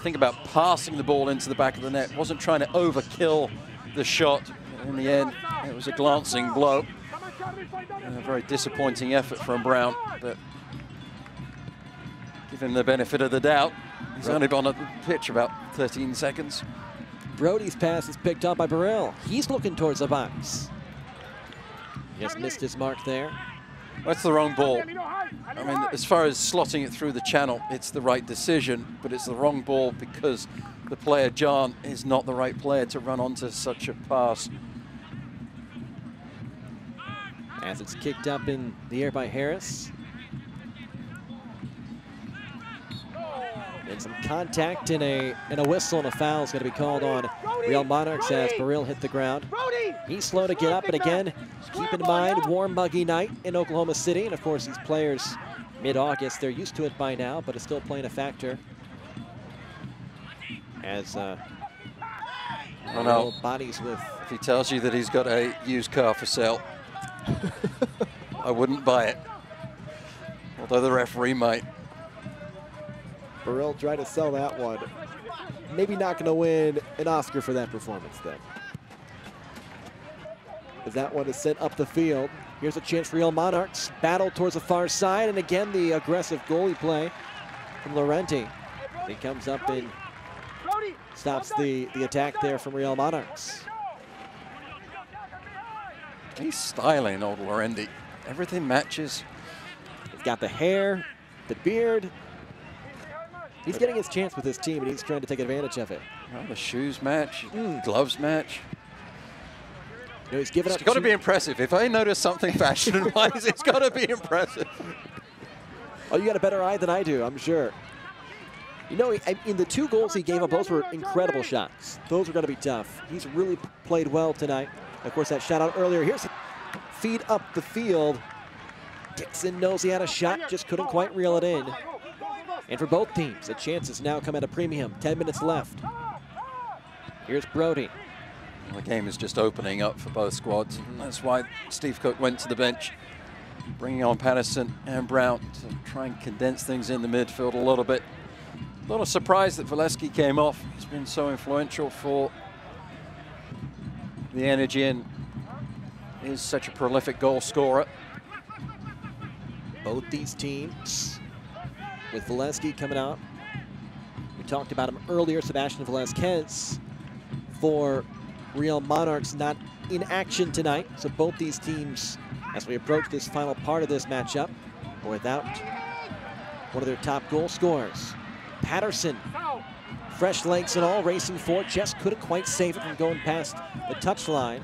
think about passing the ball into the back of the net. Wasn't trying to overkill the shot. In the end, it was a glancing blow. And a very disappointing effort from Brown, but give him the benefit of the doubt. He's only been on the pitch about 13 seconds. Brody's pass is picked up by Burrell. He's looking towards the box. He just missed his mark there. That's the wrong ball. I mean, as far as slotting it through the channel, it's the right decision, but it's the wrong ball because the player, John, is not the right player to run onto such a pass. As it's kicked up in the air by Harris. And some contact and a whistle, and a foul is going to be called on Real Monarchs as Burrell hit the ground. He's slow to get up, and again, keep in mind, warm, muggy night in Oklahoma City. And of course, these players, mid-August, they're used to it by now, but it's still playing a factor. As bodies with... If he tells you that he's got a used car for sale, I wouldn't buy it. Although the referee might. Burrell tried to sell that one. Maybe not going to win an Oscar for that performance then. As that one is sent up the field. Here's a chance for Real Monarchs. Battle towards the far side, and again the aggressive goalie play from Laurenti. He comes up and stops the attack there from Real Monarchs. He's styling, old Laurenti. Everything matches. He's got the hair, the beard. He's getting his chance with his team, and he's trying to take advantage of it. Well, the shoes match, gloves match. You know, he's given up. It's got to be impressive. If I notice something fashion-wise, it's got to be impressive. Oh, you got a better eye than I do, I'm sure. You know, in the two goals he gave up, those were incredible shots. Those were going to be tough. He's really played well tonight. Of course, that shot out earlier. Here's a feed up the field. Dixon knows he had a shot, just couldn't quite reel it in. And for both teams, the chances now come at a premium. 10 minutes left. Here's Brody. Well, the game is just opening up for both squads. And that's why Steve Cook went to the bench, bringing on Patterson and Brown to try and condense things in the midfield a little bit. A little surprised that Valesky came off. He's been so influential for the Energy and is such a prolific goal scorer. Both these teams, with Valesky coming out. We talked about him earlier, Sebastian Velasquez, for Real Monarchs not in action tonight. So both these teams, as we approach this final part of this matchup, are without one of their top goal scorers. Patterson, fresh legs and all, racing forward, just couldn't quite save it from going past the touchline.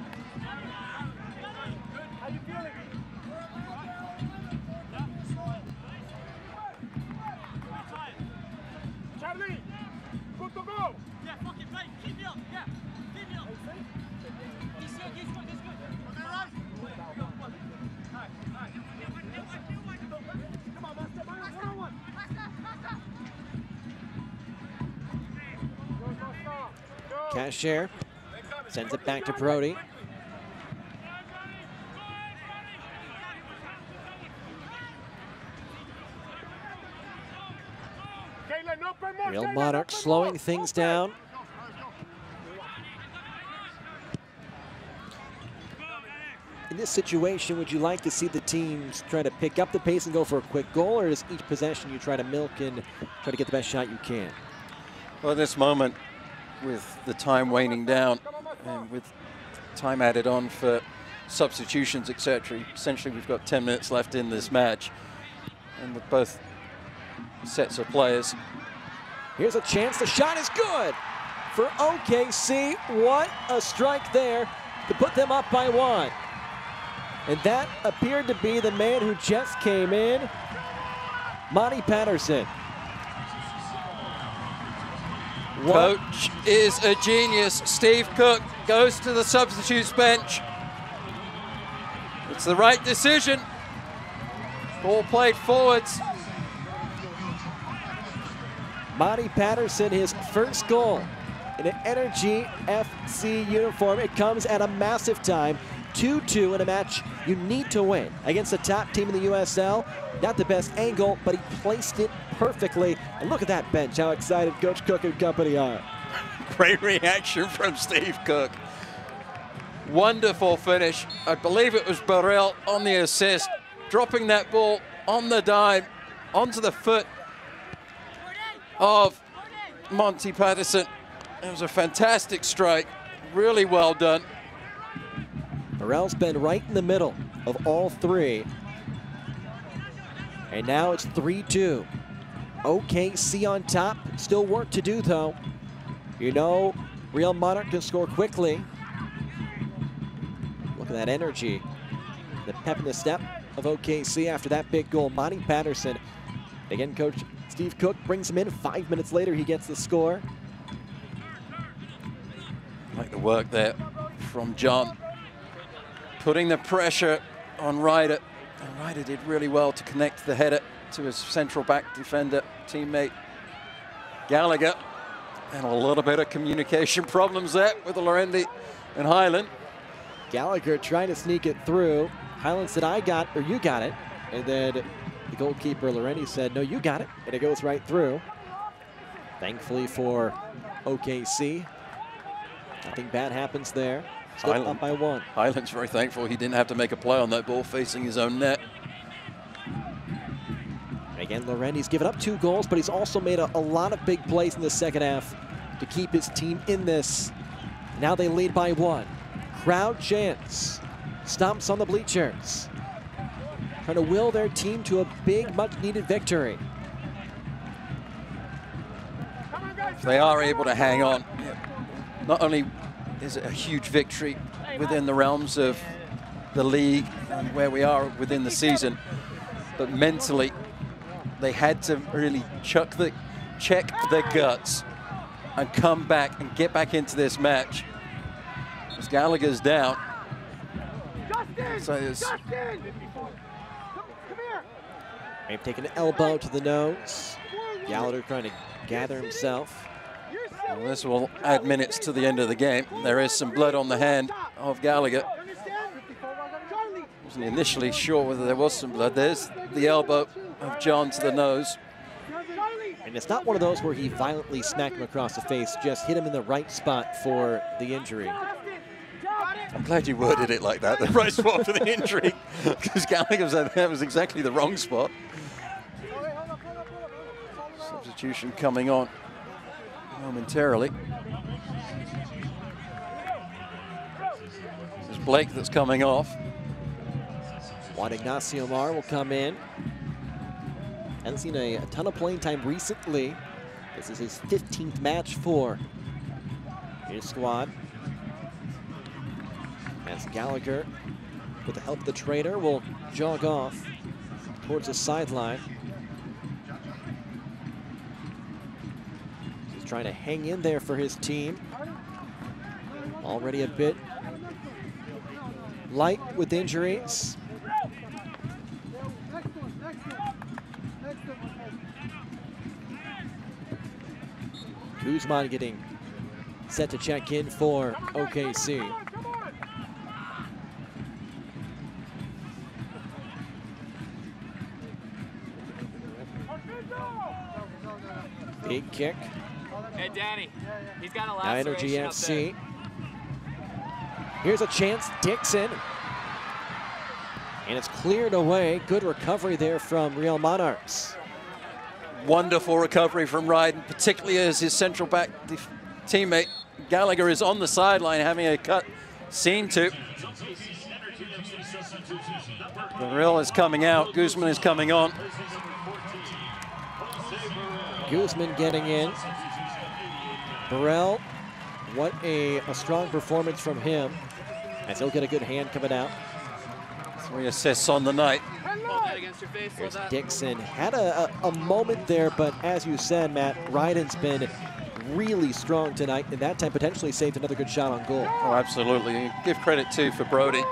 Cashier sends it back to Brody. Real Monarchs slowing things down. In this situation, would you like to see the teams try to pick up the pace and go for a quick goal, or is each possession you try to milk and try to get the best shot you can? Well, at this moment, with the time waning down and with time added on for substitutions, etc., essentially we've got 10 minutes left in this match. And with both sets of players. Here's a chance. The shot is good for OKC. What a strike there to put them up by 1. And that appeared to be the man who just came in, Monty Patterson. Coach is a genius. Steve Cook goes to the substitutes bench. It's the right decision. Ball played forwards. Monty Patterson, his first goal in an Energy FC uniform. It comes at a massive time. 2-2 in a match you need to win against the top team in the USL. Not the best angle, but he placed it perfectly. And look at that bench, how excited Coach Cook and company are. Great reaction from Steve Cook. Wonderful finish. I believe it was Burrell on the assist, dropping that ball on the dime onto the foot of Monty Patterson. It was a fantastic strike, really well done. Burrell's been right in the middle of all three. And now it's 3-2. OKC on top. Still work to do, though. You know, Real Monarch can score quickly. Look at that energy. The pep in the step of OKC after that big goal. Monty Patterson. Again, Coach Steve Cook brings him in. 5 minutes later, he gets the score. Like the work there from John. Putting the pressure on Ryder. And Ryder did really well to connect the header to his central back defender teammate Gallagher. And a little bit of communication problems there with Lorendi and Highland. Gallagher trying to sneak it through. Highland said, I got, or you got it. And then the goalkeeper, Lorendi, said, no, you got it. And it goes right through. Thankfully for OKC, nothing bad happens there. Still up by 1. Highland's very thankful he didn't have to make a play on that ball facing his own net. Again, Lorendi's given up 2 goals, but he's also made a lot of big plays in the second half to keep his team in this. Now they lead by 1. Crowd chants. Stomps on the bleachers. Trying to will their team to a big, much-needed victory. They are able to hang on. Not only is it a huge victory within the realms of the league and where we are within the season, but mentally they had to really check the guts and come back and get back into this match. As Gallagher's down. So they've taken an elbow to the nose. Gallagher trying to gather himself. Well, this will add minutes to the end of the game. There is some blood on the hand of Gallagher. Wasn't initially sure whether there was some blood. There's the elbow of John to the nose. And it's not one of those where he violently smacked him across the face, just hit him in the right spot for the injury. I'm glad you worded it like that, the right spot for the injury, because Gallagher said that was exactly the wrong spot. Substitution coming on momentarily. There's Blake that's coming off. Juan Ignacio Mar will come in. Hasn't seen a ton of playing time recently. This is his 15th match for his squad. As Gallagher, with the help of the trainer, will jog off towards the sideline. He's trying to hang in there for his team. Already a bit light with injuries. Guzman getting set to check in for OKC. Big kick. Hey, Danny, he's got a Now laceration Energy FC. up Here's a chance, Dixon. And it's cleared away. Good recovery there from Real Monarchs. Wonderful recovery from Ryden, particularly as his central back teammate Gallagher is on the sideline having a cut seen to. The Real is coming out, Guzman is coming on. Guzman getting in. Burrell, what a strong performance from him, as he'll get a good hand coming out. 3 assists on the night. Here's Dixon. Had a moment there, but as you said, Matt, Ryden's been really strong tonight, and that time potentially saved another good shot on goal. Oh, absolutely. Give credit too for Brody.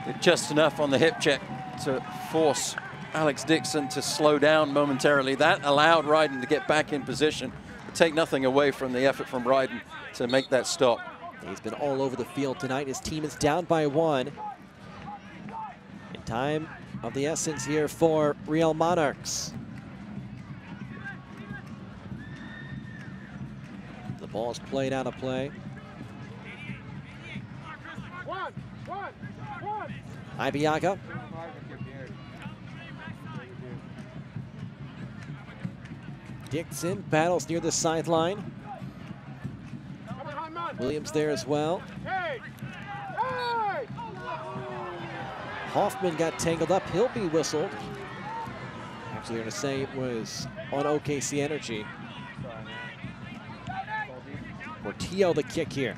Did just enough on the hip check to force Alex Dixon to slow down momentarily. That allowed Ryden to get back in position, but take nothing away from the effort from Ryden to make that stop. He's been all over the field tonight. His team is down by 1. In time of the essence here for Real Monarchs. The ball's played out of play. Ibiaga. Dixon battles near the sideline. Williams there as well. Hoffman got tangled up. He'll be whistled. Actually, they're going to say it was on OKC Energy. Portillo the kick here.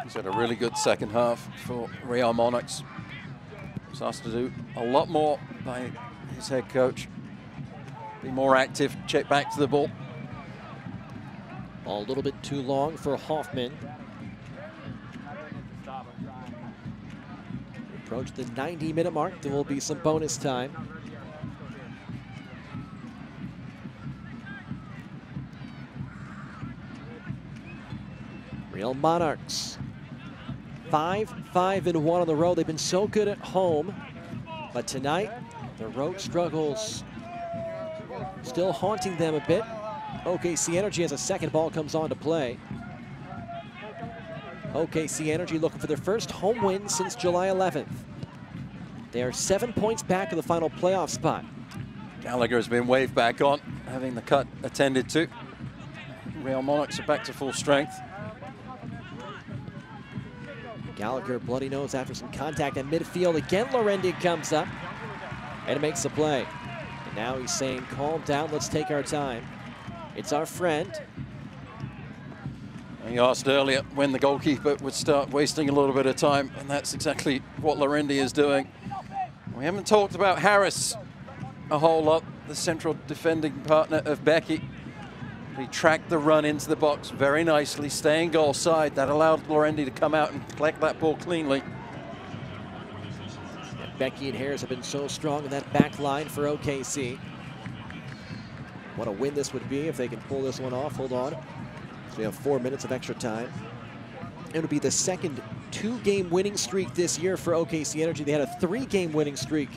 He's had a really good second half for Real Monarchs. He's asked to do a lot more by his head coach. Be more active, check back to the ball. Ball a little bit too long for Hoffman. Approach the 90-minute mark. There will be some bonus time. Real Monarchs, 5-5-1 on the road. They've been so good at home, but tonight the road struggles still haunting them a bit. OKC Energy as a second ball comes on to play. OKC Energy looking for their first home win since July 11th. They are 7 points back of the final playoff spot. Gallagher has been waved back on, having the cut attended to. Real Monarchs are back to full strength. Gallagher bloody nose after some contact at midfield. Again, Lorendi comes up and makes the play. And now he's saying, calm down, let's take our time. It's our friend. He asked earlier when the goalkeeper would start wasting a little bit of time, and that's exactly what Lorendi is doing. We haven't talked about Harris a whole lot, the central defending partner of Becky. He tracked the run into the box very nicely, staying goal side. That allowed Lorendi to come out and collect that ball cleanly. And Becky and Harris have been so strong in that back line for OKC. What a win this would be if they can pull this one off. Hold on. So we have 4 minutes of extra time. It would be the second 2-game winning streak this year for OKC Energy. They had a 3-game winning streak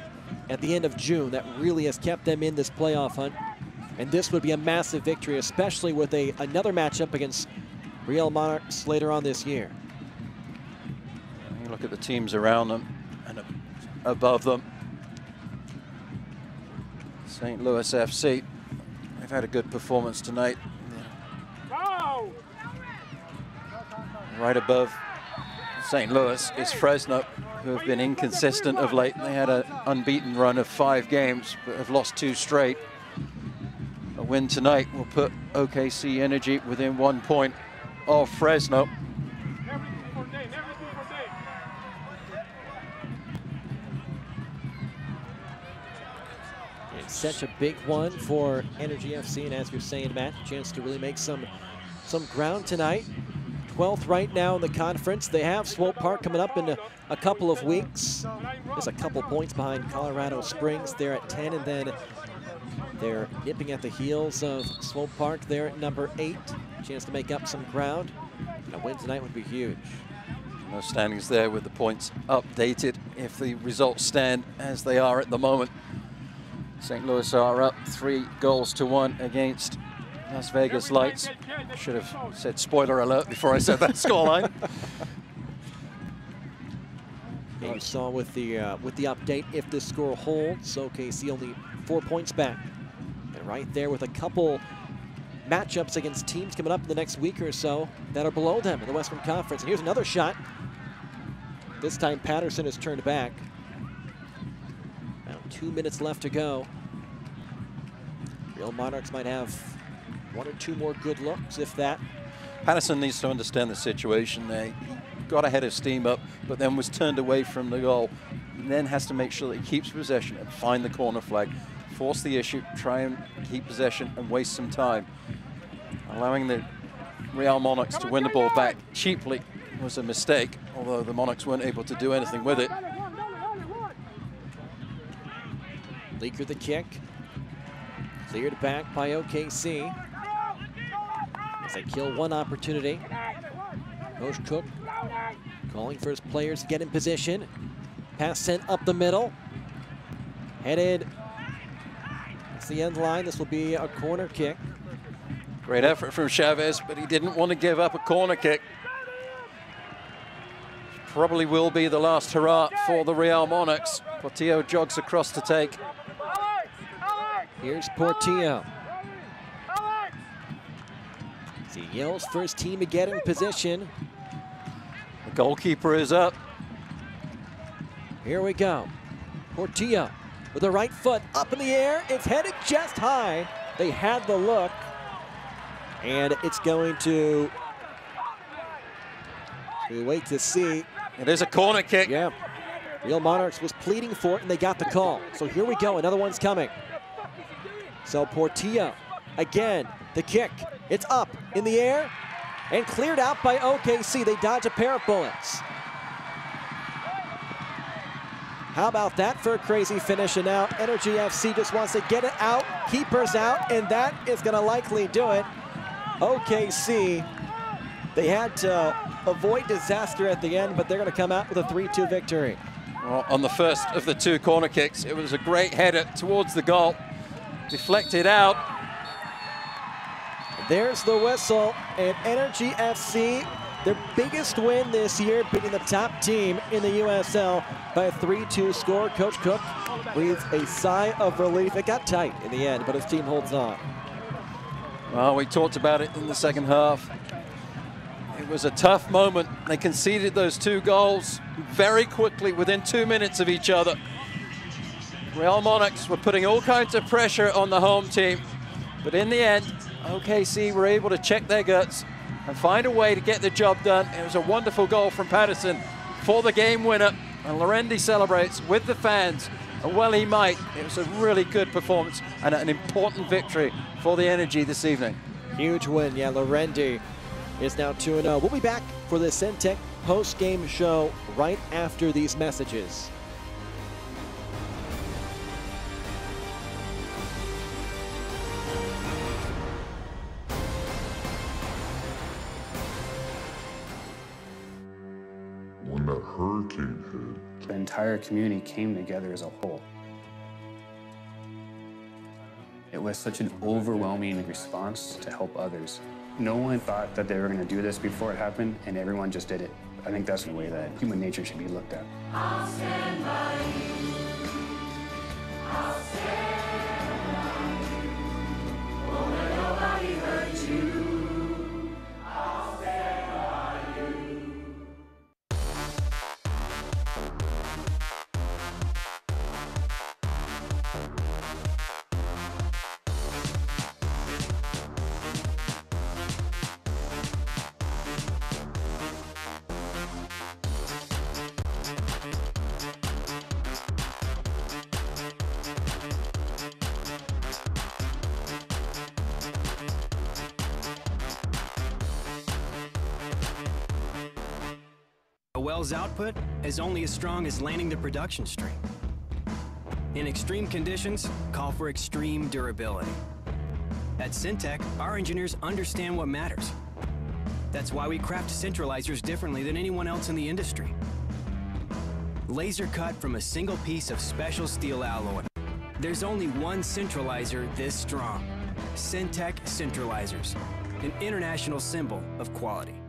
at the end of June. That really has kept them in this playoff hunt. And this would be a massive victory, especially with another matchup against Real Monarchs later on this year. You look at the teams around them and above them. St. Louis FC, they've had a good performance tonight. Right above St. Louis is Fresno, who have been inconsistent of late. They had an unbeaten run of 5 games, but have lost 2 straight. A win tonight will put OKC Energy within 1 point of Fresno. It's such a big one for Energy FC, and as you're saying, Matt, a chance to really make some ground tonight. 12th right now in the conference. They have Swope Park coming up in a couple of weeks. Just a couple points behind Colorado Springs. They're at 10, and then They're nipping at the heels of Swope Park there at number 8. Chance to make up some ground. And a win tonight would be huge. No standings there with the points updated if the results stand as they are at the moment. St. Louis are up 3-1 against Las Vegas Lights. Should have said spoiler alert before I said that scoreline. Yeah, you saw with the update, if this score holds, OKC only 4 points back. And right there with a couple matchups against teams coming up in the next week or so that are below them in the Western Conference. And here's another shot. This time Patterson has turned back. Now 2 minutes left to go. Real Monarchs might have 1 or 2 more good looks, if that. Patterson needs to understand the situation there. He got ahead of steam up, but then was turned away from the goal. He then has to make sure that he keeps possession and find the corner flag. Force the issue, try and keep possession and waste some time. Allowing the Real Monarchs to win the ball back cheaply was a mistake, although the Monarchs weren't able to do anything with it. Leaker the kick. Cleared back by OKC. As they kill one opportunity. Coach Cook calling for his players to get in position. Pass sent up the middle. Headed. It's the end line. This will be a corner kick. Great effort from Chavez, but he didn't want to give up a corner kick. Probably will be the last hurrah for the Real Monarchs. Portillo jogs across to take. Here's Portillo. As he yells for his team to get in position. The goalkeeper is up. Here we go. Portillo with the right foot up in the air. It's headed just high. They had the look. And it's going to wait to see. It is a corner kick. Yeah. Real Monarchs was pleading for it, and they got the call. So here we go. Another one's coming. So Portillo, again, the kick. It's up in the air and cleared out by OKC. They dodge a pair of bullets. How about that for a crazy finish? And now Energy FC just wants to get it out. Keeper's out, and that is going to likely do it. OKC, they had to avoid disaster at the end, but they're going to come out with a 3-2 victory. Well, on the first of the 2 corner kicks, it was a great header towards the goal. Deflected out. There's the whistle, and Energy FC, their biggest win this year, beating the top team in the USL by a 3-2 score. Coach Cook breathes a sigh of relief. It got tight in the end, but his team holds on. Well, we talked about it in the second half. It was a tough moment. They conceded those 2 goals very quickly within 2 minutes of each other. Real Monarchs were putting all kinds of pressure on the home team, but in the end, OKC were able to check their guts and find a way to get the job done. It was a wonderful goal from Patterson for the game winner, and Lorendi celebrates with the fans, and well he might. It was a really good performance and an important victory for the Energy this evening. Huge win, yeah, Lorendi is now 2-0. We'll be back for the Centec post-game show right after these messages. When that hurricane hit, the entire community came together as a whole. It was such an overwhelming response to help others. No one thought that they were going to do this before it happened, and everyone just did it. I think that's the way that human nature should be looked at. I'll stand by you. I'll stand by you. Won't let nobody hurt you. I'll stand by you. A well's output is only as strong as landing the production stream. In extreme conditions, call for extreme durability. At Syntec, our engineers understand what matters. That's why we craft centralizers differently than anyone else in the industry. Laser cut from a single piece of special steel alloy. There's only one centralizer this strong. Syntec Centralizers, an international symbol of quality.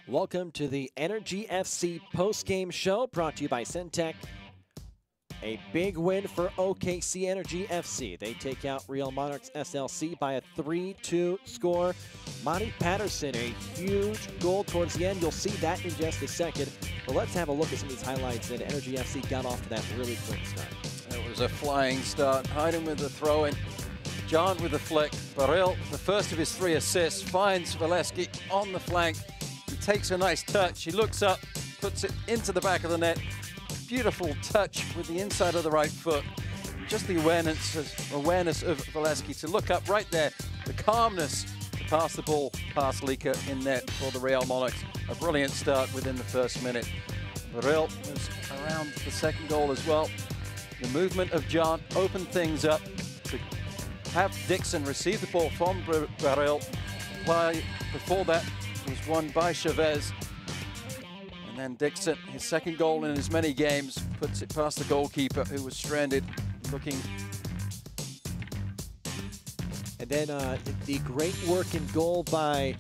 Welcome to the Energy FC post-game show brought to you by Syntec. A big win for OKC Energy FC. They take out Real Monarchs SLC by a 3-2 score. Monty Patterson, a huge goal towards the end. You'll see that in just a second. But let's have a look at some of these highlights. And Energy FC got off to that really quick start. It was a flying start. Hayden with the throw-in. John with the flick. Baril, the first of his 3 assists, finds Valeski on the flank. He takes a nice touch. He looks up, puts it into the back of the net. Beautiful touch with the inside of the right foot. Just the awareness of Valeski to look up right there. The calmness to pass the ball past Lika in net for the Real Monarchs. A brilliant start within the first minute. Baril was around the second goal as well. The movement of John opened things up to have Dixon receive the ball from Baril. Play before that was won by Chavez. And then Dixon, his second goal in as many games, puts it past the goalkeeper who was stranded, looking. And then the great work in goal by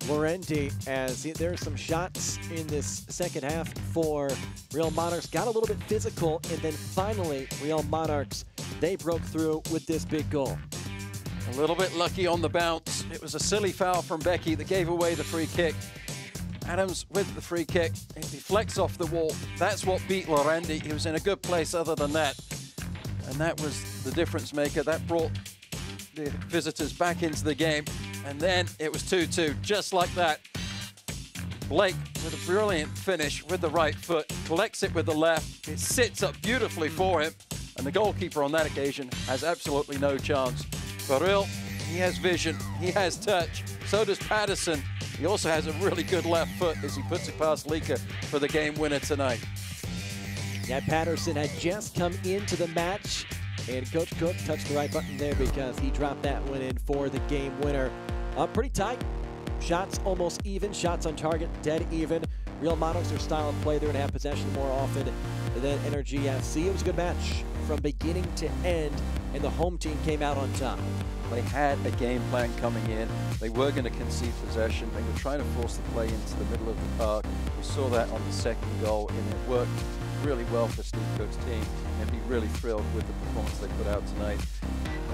Llorente, as there are some shots in this second half for Real Monarchs. Got a little bit physical, and then finally, Real Monarchs, they broke through with this big goal. A little bit lucky on the bounce. It was a silly foul from Becky that gave away the free kick. Adams with the free kick, it deflects off the wall. That's what beat Llorente. He was in a good place other than that. And that was the difference maker. That brought the visitors back into the game. And then it was 2-2, just like that. Blake with a brilliant finish with the right foot, collects it with the left. It sits up beautifully for him. And the goalkeeper on that occasion has absolutely no chance. Baril, he has vision, he has touch. So does Patterson. He also has a really good left foot as he puts it past Lika for the game winner tonight. Yeah, Patterson had just come into the match, and Coach Cook touched the right button there because he dropped that one in for the game winner. Pretty tight. Shots almost even. Shots on target dead even. Real Monarchs, their style of play, they're going to have possession more often than Energy FC. It was a good match from beginning to end, and the home team came out on top. They had a game plan coming in. They were going to concede possession. They were trying to force the play into the middle of the park. We saw that on the second goal, and it worked really well for Steve Cook's team. And be really thrilled with the performance they put out tonight.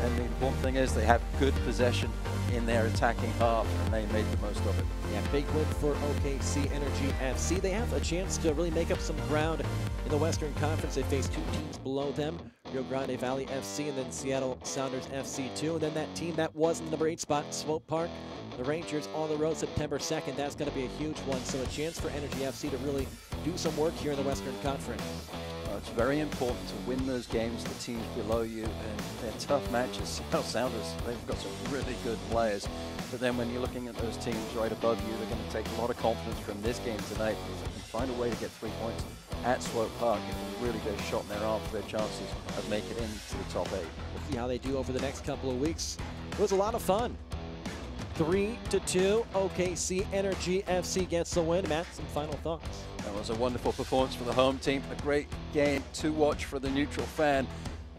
And the important thing is they have good possession in their attacking half, and they made the most of it. Yeah, big win for OKC Energy FC. They have a chance to really make up some ground in the Western Conference. They face 2 teams below them, Rio Grande Valley FC and then Seattle Sounders FC2. And then that team that was in the number 8 spot, Swope Park, the Rangers on the road September 2nd. That's going to be a huge one. So a chance for Energy FC to really do some work here in the Western Conference. It's very important to win those games, the teams below you, and they're tough matches. Seattle Sounders, they've got some really good players. But then when you're looking at those teams right above you, they're going to take a lot of confidence from this game tonight. If they can find a way to get 3 points at Swope Park, it will really get a shot in their arm for their chances of making it into the top 8. We'll see how they do over the next couple of weeks. It was a lot of fun. 3-2, OKC Energy FC gets the win. Matt, some final thoughts? That was a wonderful performance for the home team. A great game to watch for the neutral fan,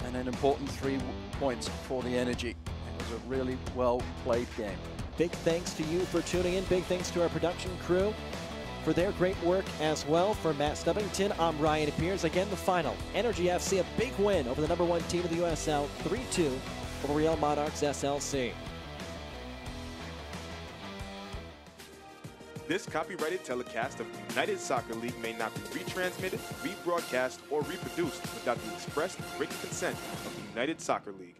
and an important 3 points for the Energy. It was a really well-played game. Big thanks to you for tuning in. Big thanks to our production crew for their great work as well. For Matt Stubbington, I'm Ryan Pierce. Again, the final. Energy FC, a big win over the number 1 team of the USL, 3-2 over Real Monarchs SLC. This copyrighted telecast of the United Soccer League may not be retransmitted, rebroadcast, or reproduced without the express written consent of the United Soccer League.